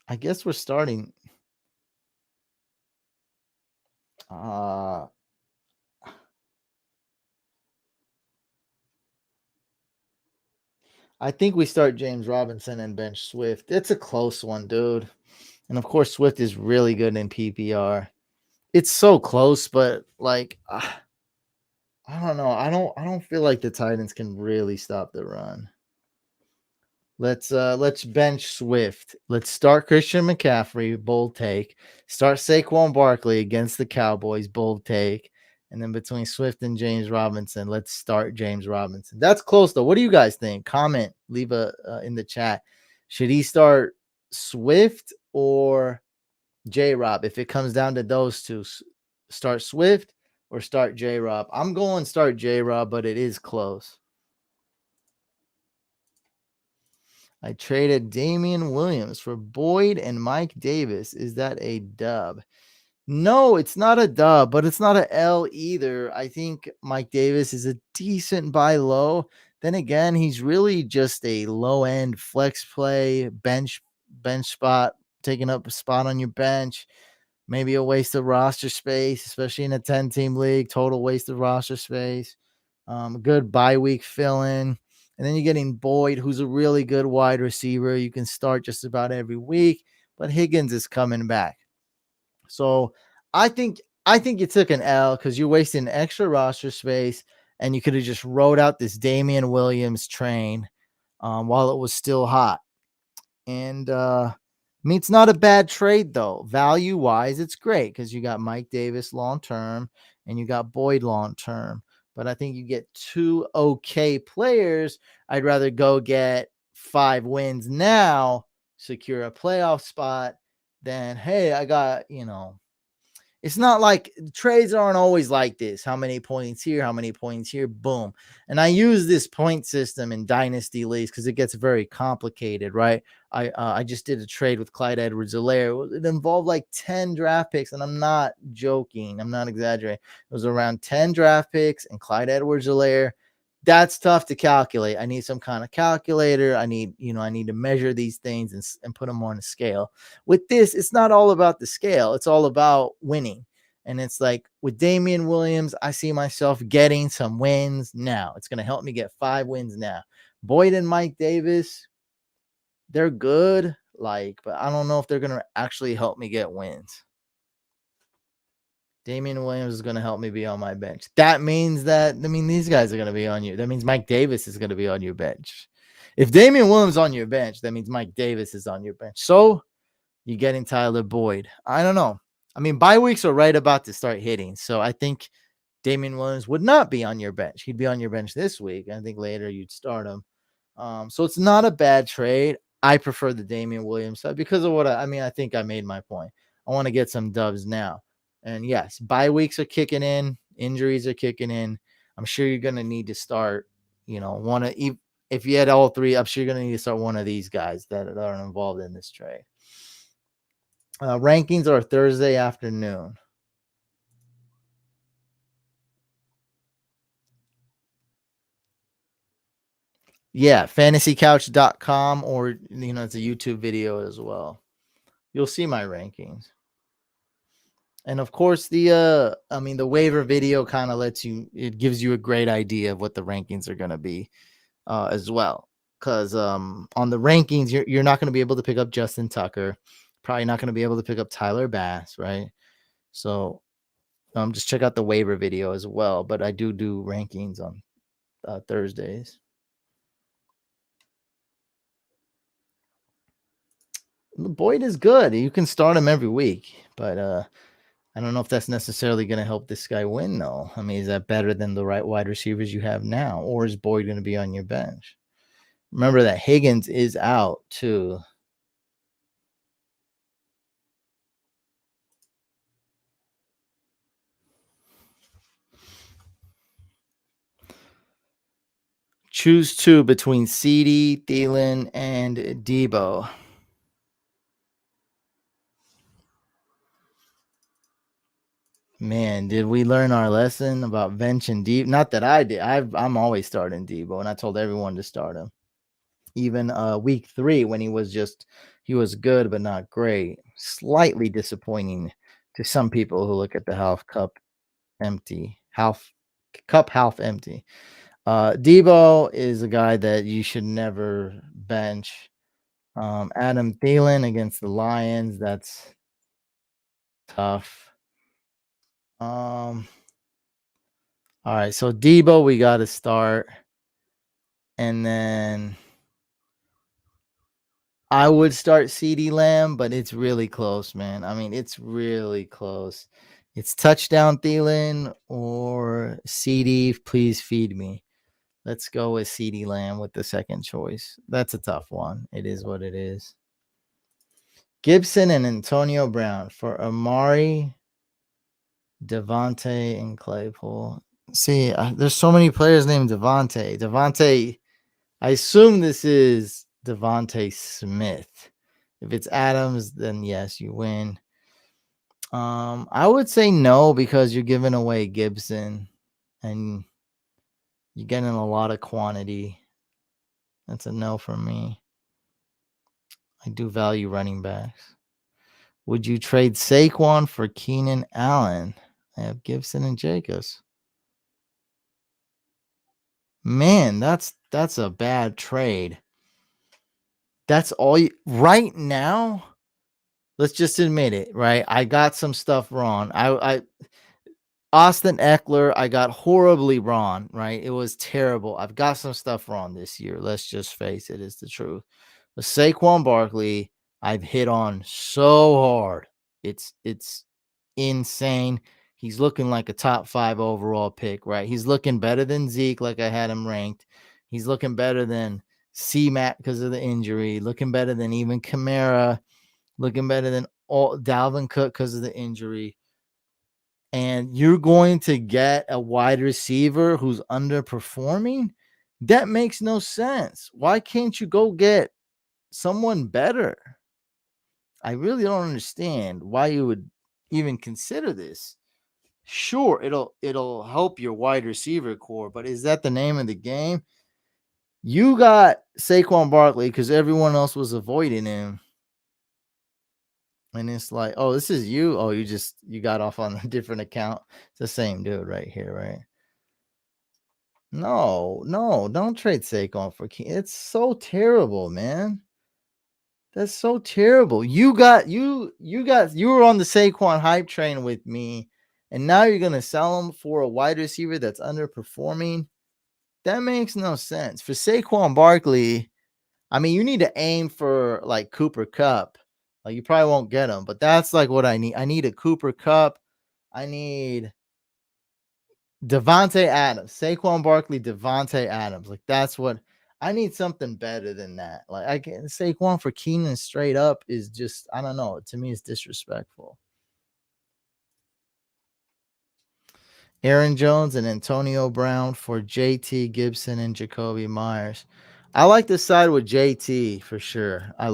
I guess we're starting. I think we start James Robinson and bench Swift. It's a close one, dude. And of course, Swift is really good in PPR. It's so close, but like, I don't know. I don't feel like the Titans can really stop the run. Let's bench Swift. Let's start Christian McCaffrey, bold take. Start Saquon Barkley against the Cowboys, bold take. And then between Swift and James Robinson, let's start James Robinson. That's close though. What do you guys think? Comment, leave a in the chat. Should he start Swift or J Rob? If it comes down to those two, start Swift or start J Rob. I'm going start J Rob, but it is close. I traded Damian Williams for Boyd and Mike Davis. Is that a dub? No, it's not a dub, but it's not a L either. I think Mike Davis is a decent buy low. Then again, he's really just a low end flex play, bench spot, taking up a spot on your bench. Maybe a waste of roster space, especially in a 10-team league. Total waste of roster space. A good bye week fill in. And then you're getting Boyd, who's a really good wide receiver. You can start just about every week, but Higgins is coming back. So I think you took an L because you're wasting extra roster space, and you could have just rode out this Damian Williams train while it was still hot. And I mean, it's not a bad trade though. Value wise, it's great because you got Mike Davis long term and you got Boyd long term. But I think you get two okay players. I'd rather go get 5 wins now, secure a playoff spot, than hey, I got, It's not like trades aren't always like this. How many points here? How many points here? Boom. And I use this point system in dynasty leagues because it gets very complicated, right? I just did a trade with Clyde Edwards-Helaire. It involved like 10 draft picks, and I'm not joking. I'm not exaggerating. It was around 10 draft picks and Clyde Edwards-Helaire. That's tough to calculate. I need some kind of calculator. I need to measure these things and put them on a scale. With this, it's not all about the scale. It's all about winning. And it's like with Damian Williams, I see myself getting some wins now. It's going to help me get 5 wins now. Boyd and Mike Davis, they're good, but I don't know if they're going to actually help me get wins. Damian Williams is going to help me be on my bench. That means these guys are going to be on you. That means Mike Davis is going to be on your bench. If Damian Williams is on your bench, that means Mike Davis is on your bench. So you're getting Tyler Boyd. I don't know. Bye weeks are right about to start hitting. So I think Damian Williams would not be on your bench. He'd be on your bench this week. I think later you'd start him. So it's not a bad trade. I prefer the Damian Williams side because of what I think I made my point. I want to get some dubs now. And yes, bye weeks are kicking in. Injuries are kicking in. I'm sure you're going to need to start, if you had all three, I'm sure you're going to need to start one of these guys that are involved in this trade. Rankings are Thursday afternoon. Yeah, fantasycouch.com, or it's a YouTube video as well. You'll see my rankings. And of course, the waiver video kind of it gives you a great idea of what the rankings are going to be as well. Because on the rankings, you're not going to be able to pick up Justin Tucker. Probably not going to be able to pick up Tyler Bass, right? So just check out the waiver video as well. But I do rankings on Thursdays. Boyd is good. You can start him every week, but I don't know if that's necessarily going to help this guy win, though. Is that better than the right wide receivers you have now, or is Boyd going to be on your bench? Remember that Higgins is out too. Choose 2 between CD, Thielen, and Debo. Man, did we learn our lesson about benching Debo? Not that I did. I'm always starting Debo, and I told everyone to start him. Even week 3 when he was good but not great. Slightly disappointing to some people who look at the half cup empty. Half empty. Debo is a guy that you should never bench. Adam Thielen against the Lions, that's tough. All right, so Debo we got to start, and then I would start CeeDee Lamb, but it's really close, man. It's really close. It's touchdown Thielen or CD, please feed me. Let's go with CeeDee Lamb with the second choice. That's a tough one. It is what it is. Gibson and Antonio Brown for Amari, Devontae, and Claypool. See, there's so many players named Devontae. Devontae, I assume this is Devontae Smith. If it's Adams, then yes, you win. I would say no because you're giving away Gibson and you're getting a lot of quantity. That's a no for me. I do value running backs. Would you trade Saquon for Keenan Allen? I have Gibson and Jacobs. Man, that's a bad trade. That's all you right now. Let's just admit it, right? I got some stuff wrong. I Austin Eckler, I got horribly wrong, right? It was terrible. I've got some stuff wrong this year. Let's just face it, it's the truth. But Saquon Barkley, I've hit on so hard. It's insane. He's looking like a top 5 overall pick, right? He's looking better than Zeke, like I had him ranked. He's looking better than C-Mac because of the injury, looking better than even Kamara, looking better than all Dalvin Cook because of the injury. and you're going to get a wide receiver who's underperforming? That makes no sense. Why can't you go get someone better? I really don't understand why you would even consider this. Sure, it'll help your wide receiver core, but is that the name of the game? You got Saquon Barkley because everyone else was avoiding him. And it's like, oh, this is you. Oh, you got off on a different account. It's the same dude right here, right? No, no, don't trade Saquon for King. It's so terrible, man. That's so terrible. You were on the Saquon hype train with me, and now you're gonna sell him for a wide receiver that's underperforming. That makes no sense. For Saquon Barkley, I mean, you need to aim for like Cooper Cup. Like you probably won't get him, but that's like what I need. I need a Cooper Cup. I need Devontae Adams, Saquon Barkley, Devontae Adams. Like that's what I need, something better than that. Like I can Saquon for Keenan straight up is just, I don't know. To me, it's disrespectful. Aaron Jones and Antonio Brown for JT Gibson and Jacoby Myers. I like to side with JT for sure. I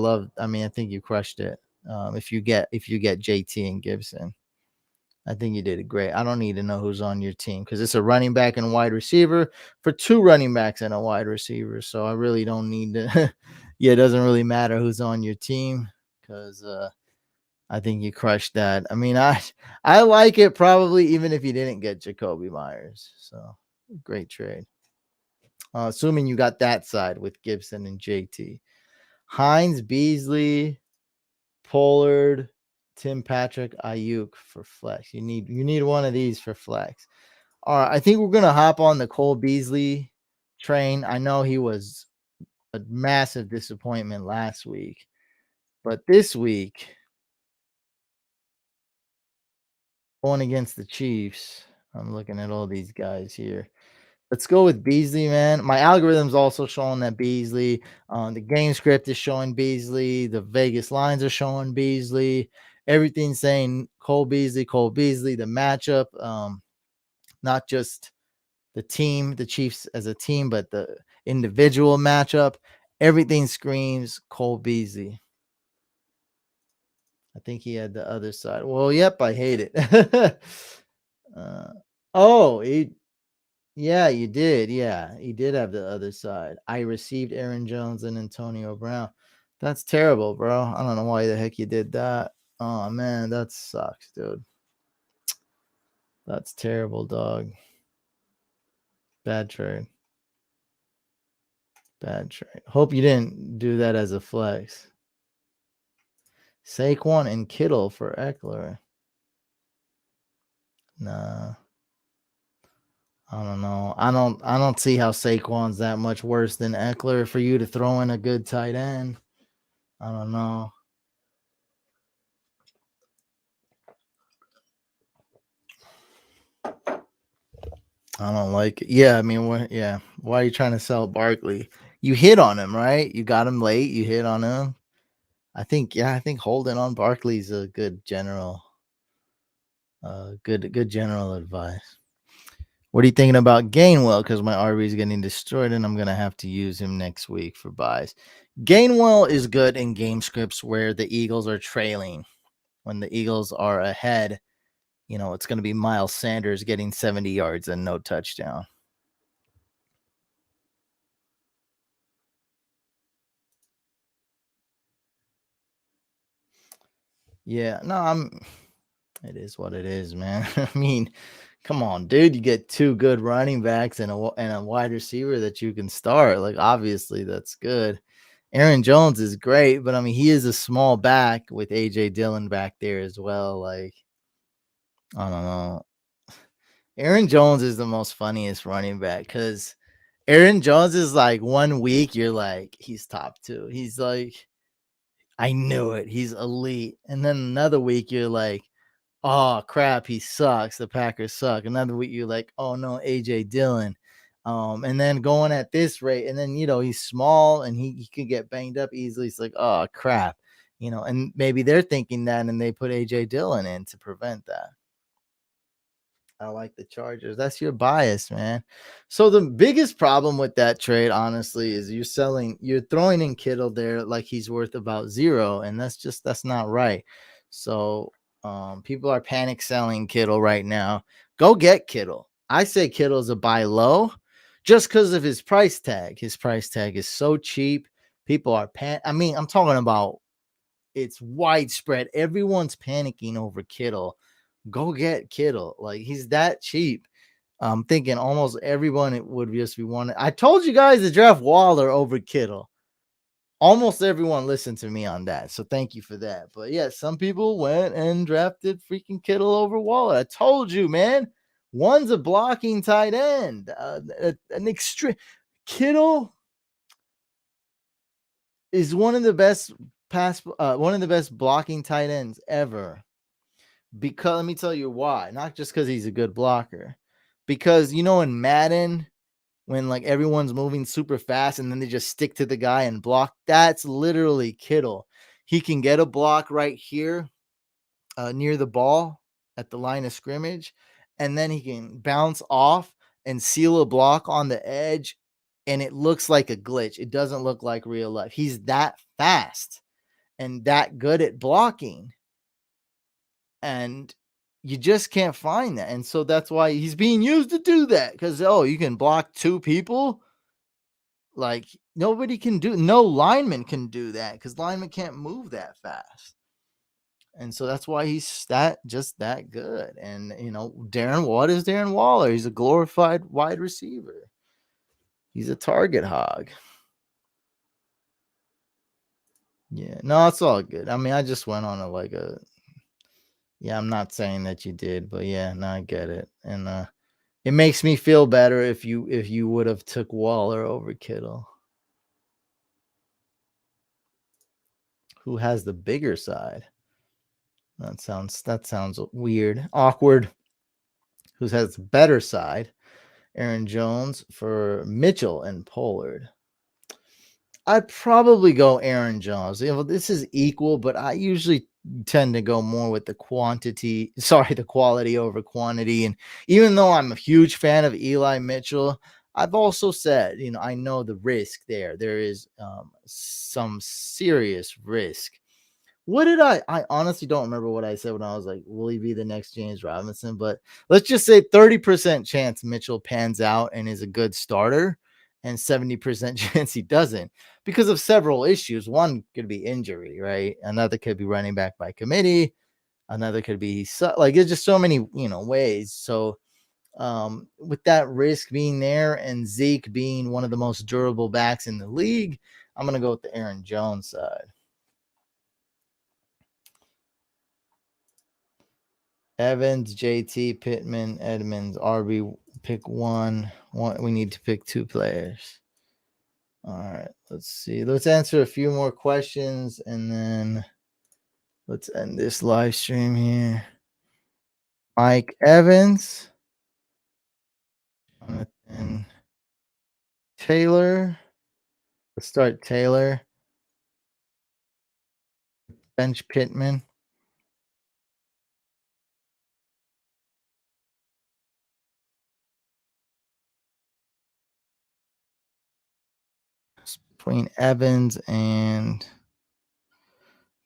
mean, I think you crushed it. If you get JT and Gibson, I think you did it great. I don't need to know who's on your team because it's a running back and a wide receiver for two running backs and a wide receiver. So I really don't need to. Yeah, it doesn't really matter who's on your team because I think you crushed that. I mean, I like it probably even if you didn't get Jacoby Myers. So great trade. Assuming you got that side with Gibson and JT. Hines, Beasley, Pollard, Tim Patrick, Ayuk for flex. You need one of these for flex. All right, I think we're gonna hop on the Cole Beasley train. I know he was a massive disappointment last week, but this week going against the Chiefs, I'm looking at all these guys here. Let's go with Beasley, man. My algorithm's also showing that Beasley. The game script is showing Beasley. The Vegas lines are showing Beasley. Everything's saying Cole Beasley, Cole Beasley. The matchup, not just the team, the Chiefs as a team, but the individual matchup. Everything screams Cole Beasley. I think he had the other side. Well, yep, I hate it. uh, oh, yeah, you did. Yeah, he did have the other side. I received Aaron Jones and Antonio Brown. That's terrible, bro. I don't know why the heck you did that. Oh man, that sucks, dude. That's terrible, dog. Bad trade. Bad trade. Hope you didn't do that as a flex. Saquon and Kittle for Eckler. Nah. I don't know. I don't see how Saquon's that much worse than Eckler for you to throw in a good tight end. I don't know. I don't like it. Yeah, I mean, yeah. Why are you trying to sell Barkley? You hit on him, right? You got him late. You hit on him. I think holding on Barkley's a good general, good general advice. What are you thinking about Gainwell? Because my RB is getting destroyed, and I'm gonna have to use him next week for buys. Gainwell is good in game scripts where the Eagles are trailing. When the Eagles are ahead, it's gonna be Miles Sanders getting 70 yards and no touchdown. Yeah, no, it is what it is, man. I mean, come on, dude. You get two good running backs and a wide receiver that you can start. Like, obviously, that's good. Aaron Jones is great, but I mean, he is a small back with AJ Dillon back there as well. Like, I don't know. Aaron Jones is the most funniest running back because Aaron Jones is like 1 week, you're like, he's top two. He's like, I knew it. He's elite. And then another week, you're like, oh crap, he sucks. The Packers suck. Another week, you're like, oh no, AJ Dillon. And then going at this rate, and then he's small and he could get banged up easily. It's like, oh crap, and maybe they're thinking that, and they put AJ Dillon in to prevent that. I like the Chargers. That's your bias, man. So the biggest problem with that trade, honestly, is you're throwing in Kittle there like he's worth about zero, and that's not right. So people are panic selling Kittle right now. Go get Kittle. I say Kittle's a buy low just because of his price tag. His price tag is so cheap. People are I mean, I'm talking about it's widespread. Everyone's panicking over Kittle. Go get Kittle. Like he's that cheap. I'm thinking almost everyone it would just be wanting. I told you guys to draft Waller over Kittle. Almost everyone listened to me on that. So thank you for that. But yeah, some people went and drafted freaking Kittle over Waller. I told you, man. One's a blocking tight end. An extreme Kittle is one of the best blocking tight ends ever. Because let me tell you why. Not just because he's a good blocker. Because in Madden, when like everyone's moving super fast and then they just stick to the guy and block, that's literally Kittle. He can get a block right here near the ball at the line of scrimmage, and then he can bounce off and seal a block on the edge, and it looks like a glitch. It doesn't look like real life. He's that fast and that good at blocking, and you just can't find that. And so that's why he's being used to do that, because you can block two people. Like nobody can do, no lineman can do that because linemen can't move that fast. And so that's why he's just that good. And what is Darren Waller? He's a glorified wide receiver. He's a target hog. Yeah, no, it's all good. I mean, I just went on yeah, I'm not saying that you did, but yeah, no, I get it. And it makes me feel better if you would have took Waller over Kittle. Who has the bigger side? That sounds weird, awkward. Who has the better side? Aaron Jones for Mitchell and Pollard. I'd probably go Aaron Jones. This is equal, but I usually tend to go more with the quality over quantity. And even though I'm a huge fan of Eli Mitchell, I've also said, I know the risk there. There is some serious risk. What did I honestly don't remember what I said when I was like, will he be the next James Robinson? But let's just say 30% chance Mitchell pans out and is a good starter, and 70% chance he doesn't because of several issues. One could be injury, right? Another could be running back by committee. Another could be like there's just so many, ways. So with that risk being there and Zeke being one of the most durable backs in the league, I'm going to go with the Aaron Jones side. Evans, JT, Pittman, Edmonds, RB. Pick one. We need to pick two players. All right. Let's see. Let's answer a few more questions and then let's end this live stream here. Mike Evans, Jonathan Taylor. Let's start Taylor. Bench Pittman. Between Evans and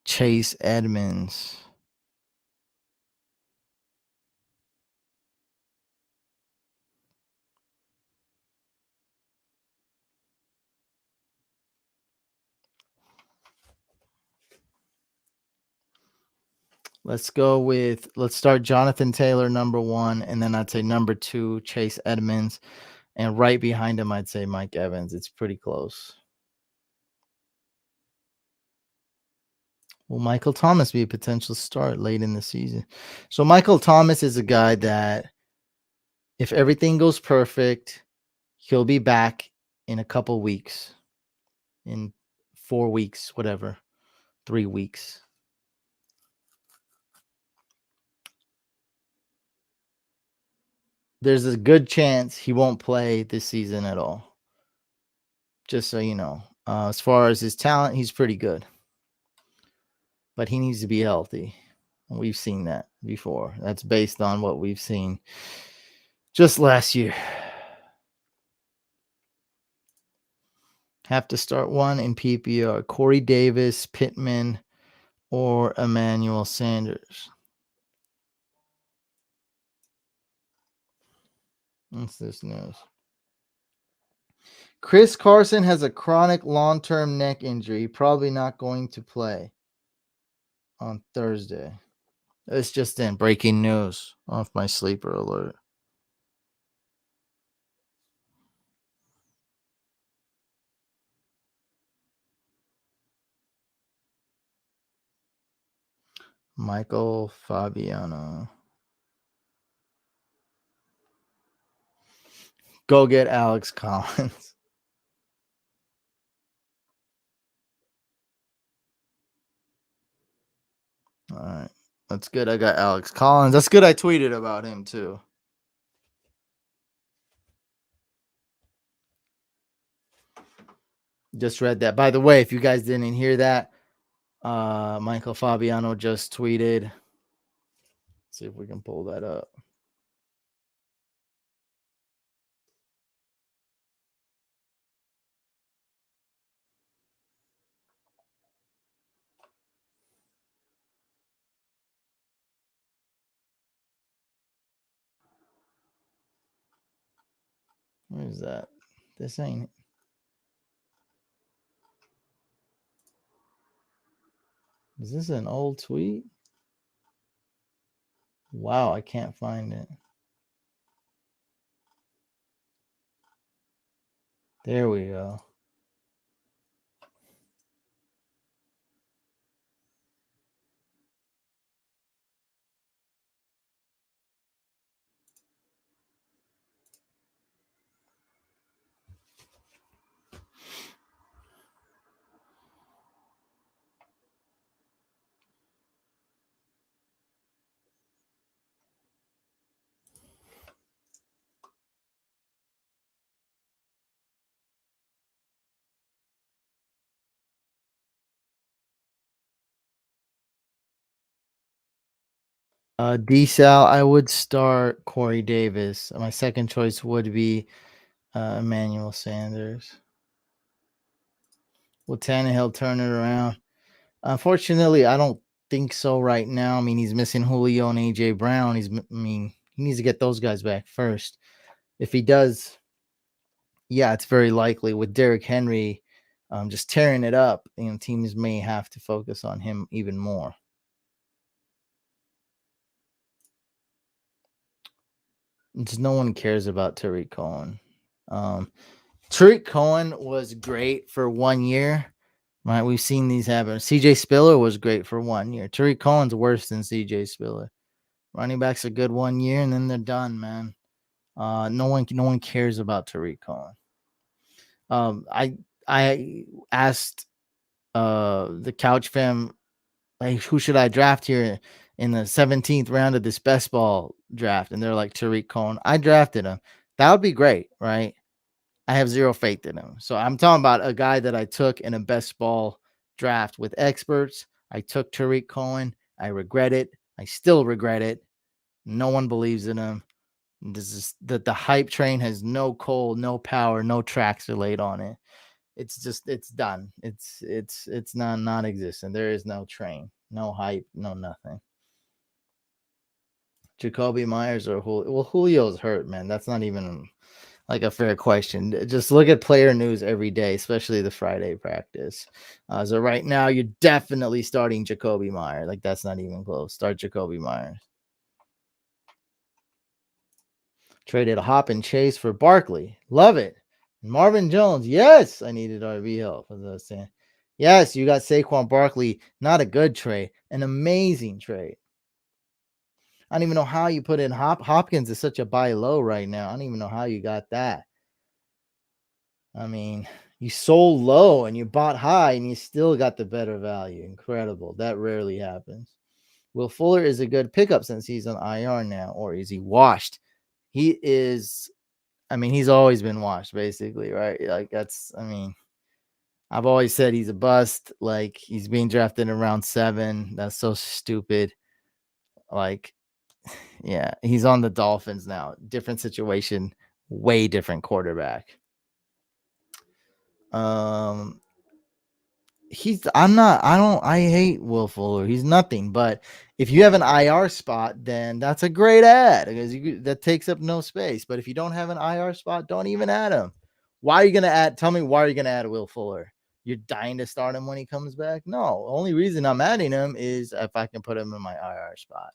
Chase Edmonds. Let's start Jonathan Taylor, number one, and then I'd say number two, Chase Edmonds. And right behind him, I'd say Mike Evans. It's pretty close. Will Michael Thomas be a potential start late in the season? So Michael Thomas is a guy that if everything goes perfect, he'll be back in a couple weeks, in 4 weeks, whatever, 3 weeks. There's a good chance he won't play this season at all. Just so you know. As far as his talent, he's pretty good. But he needs to be healthy. We've seen that before. That's based on what we've seen just last year. Have to start one in PPR. Corey Davis, Pittman, or Emmanuel Sanders. What's this news? Chris Carson has a chronic long-term neck injury. Probably not going to play on Thursday. It's just in breaking news off my sleeper alert. Michael Fabiano. Go get Alex Collins. All right. That's good. I got Alex Collins. That's good. I tweeted about him too. Just read that. By the way, if you guys didn't hear that, Michael Fabiano just tweeted. Let's see if we can pull that up. Where is that? This ain't. Is this an old tweet? Wow, I can't find it. There we go. D-Sal, I would start Corey Davis. My second choice would be Emmanuel Sanders. Will Tannehill turn it around? Unfortunately, I don't think so right now. I mean, he's missing Julio and AJ Brown. He needs to get those guys back first. If he does, yeah, it's very likely with Derrick Henry just tearing it up. Teams may have to focus on him even more. Just no one cares about Tariq Cohen. Tariq Cohen was great for 1 year. Right, we've seen these happen. CJ Spiller was great for 1 year. Tariq Cohen's worse than CJ Spiller. Running backs a good 1 year and then they're done, man. No one cares about Tariq Cohen. I asked the Couch fam, like, who should I draft here in the 17th round of this best ball draft? And they're like, Tariq Cohen. I drafted him. That would be great, right? I have zero faith in him. So I'm talking about a guy that I took in a best ball draft with experts. I took Tariq Cohen. I regret it. I still regret it. No one believes in him. This is the hype train has no coal, no power, no tracks are laid on it. It's done. It's non-existent. There is no train, no hype, no nothing. Jacoby Myers or Julio? Well, Julio's hurt, man. That's not even like a fair question. Just look at player news every day, especially the Friday practice. So right now, you're definitely starting Jacoby Myers. Like, that's not even close. Start Jacoby Myers. Traded a Hop and Chase for Barkley. Love it. Marvin Jones. Yes, I needed RB help. As I was saying. Yes, you got Saquon Barkley. Not a good trade. An amazing trade. I don't even know how you put in Hopkins is such a buy low right now. I don't even know how you got that. I mean, you sold low and you bought high and you still got the better value. Incredible. That rarely happens. Will Fuller is a good pickup since he's on IR now, or is he washed? He is. I mean, he's always been washed, basically, right? Like, I've always said he's a bust. Like, he's being drafted in round 7. That's so stupid. Like, yeah, he's on the Dolphins now. Different situation, way different quarterback. Um, I hate Will Fuller. He's nothing. But if you have an IR spot, then that's a great ad because that takes up no space. But if you don't have an IR spot, don't even add him. Why are you gonna add? Tell me why are you gonna add Will Fuller? You're dying to start him when he comes back? No. Only reason I'm adding him is if I can put him in my IR spot.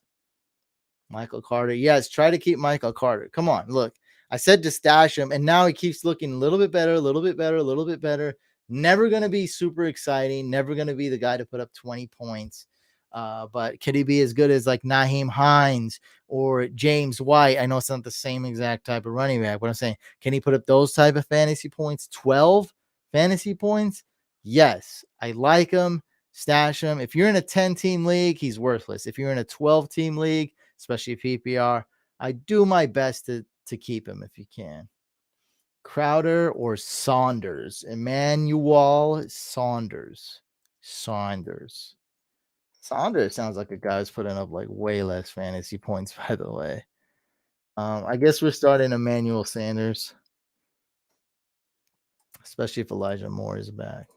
Michael Carter. Yes, try to keep Michael Carter. Come on, look. I said to stash him, and now he keeps looking a little bit better, a little bit better, a little bit better. Never going to be super exciting. Never going to be the guy to put up 20 points. But could he be as good as like Naheem Hines or James White? I know it's not the same exact type of running back, but I'm saying, can he put up those type of fantasy points? 12 fantasy points? Yes, I like him. Stash him. If you're in a 10-team league, he's worthless. If you're in a 12-team league, especially PPR, I do my best to keep him if you can. Crowder or Saunders? Emmanuel Saunders. Saunders sounds like a guy who's putting up like way less fantasy points, by the way. I guess we're starting Emmanuel Sanders, especially if Elijah Moore is back.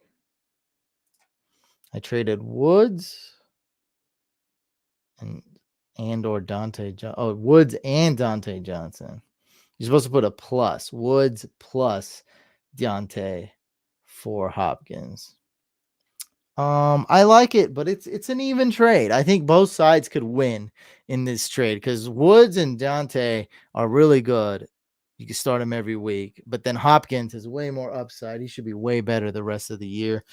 I traded Woods and or Dante Woods and Dante Johnson. You're supposed to put a plus. Woods plus Deontay for Hopkins. I like it, but it's an even trade. I think both sides could win in this trade because Woods and Deontay are really good. You can start him every week, but then Hopkins is way more upside. He should be way better the rest of the year.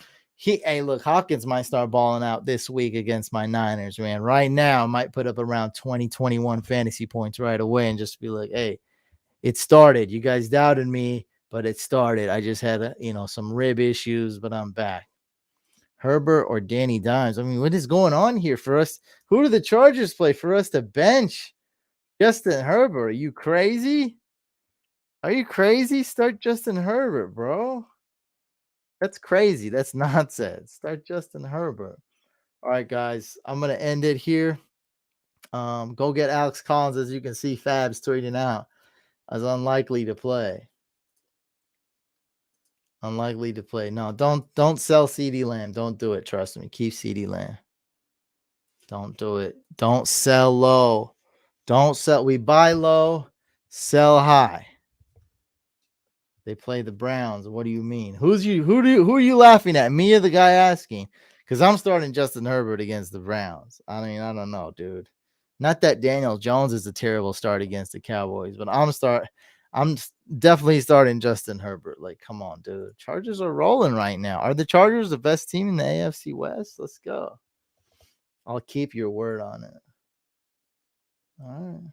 Look, Hopkins might start balling out this week against my Niners, man. Right now, might put up around 20, 21 fantasy points right away and just be like, hey, it started. You guys doubted me, but it started. I just had, some rib issues, but I'm back. Herbert or Danny Dimes? I mean, what is going on here for us? Who do the Chargers play for us to bench Justin Herbert? Are you crazy? Are you crazy? Start Justin Herbert, bro. That's crazy. That's nonsense. Start Justin Herbert. All right, guys. I'm going to end it here. Go get Alex Collins. As you can see, Fab's tweeting out as unlikely to play. Unlikely to play. No, don't sell CD Lamb. Don't do it. Trust me. Keep CD Lamb. Don't do it. Don't sell low. Don't sell. We buy low, sell high. They play the Browns. What do you mean? Who are you laughing at? Me or the guy asking? Because I'm starting Justin Herbert against the Browns. I mean, I don't know, dude. Not that Daniel Jones is a terrible start against the Cowboys, but I'm definitely starting Justin Herbert. Like, come on, dude. Chargers are rolling right now. Are the Chargers the best team in the AFC West? Let's go. I'll keep your word on it. All right.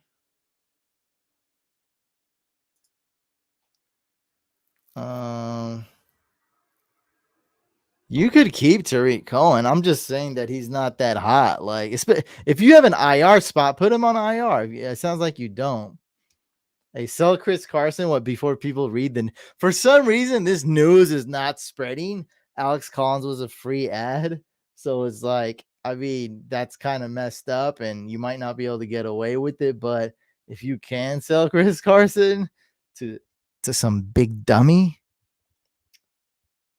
You could keep Tariq Cohen. I'm just saying that he's not that hot. Like, if you have an IR spot, put him on IR. It sounds like you don't. Hey, sell Chris Carson. What before people read the? For some reason, this news is not spreading. Alex Collins was a free ad, so it's like, I mean, that's kind of messed up, and you might not be able to get away with it. But if you can sell Chris Carson to some big dummy,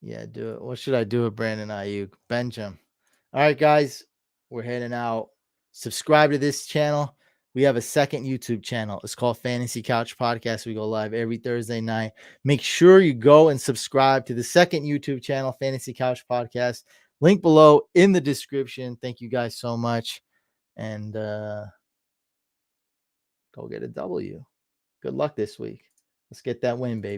yeah, do it. What should I do with Brandon Ayuk? Bench him. All right, guys, we're heading out. Subscribe to this channel. We have a second YouTube channel. It's called Fantasy Couch Podcast. We go live every Thursday night. Make sure you go and subscribe to the second YouTube channel, Fantasy Couch Podcast. Link below in the description. Thank you guys so much. And go get a W. Good luck this week. Let's get that win, baby.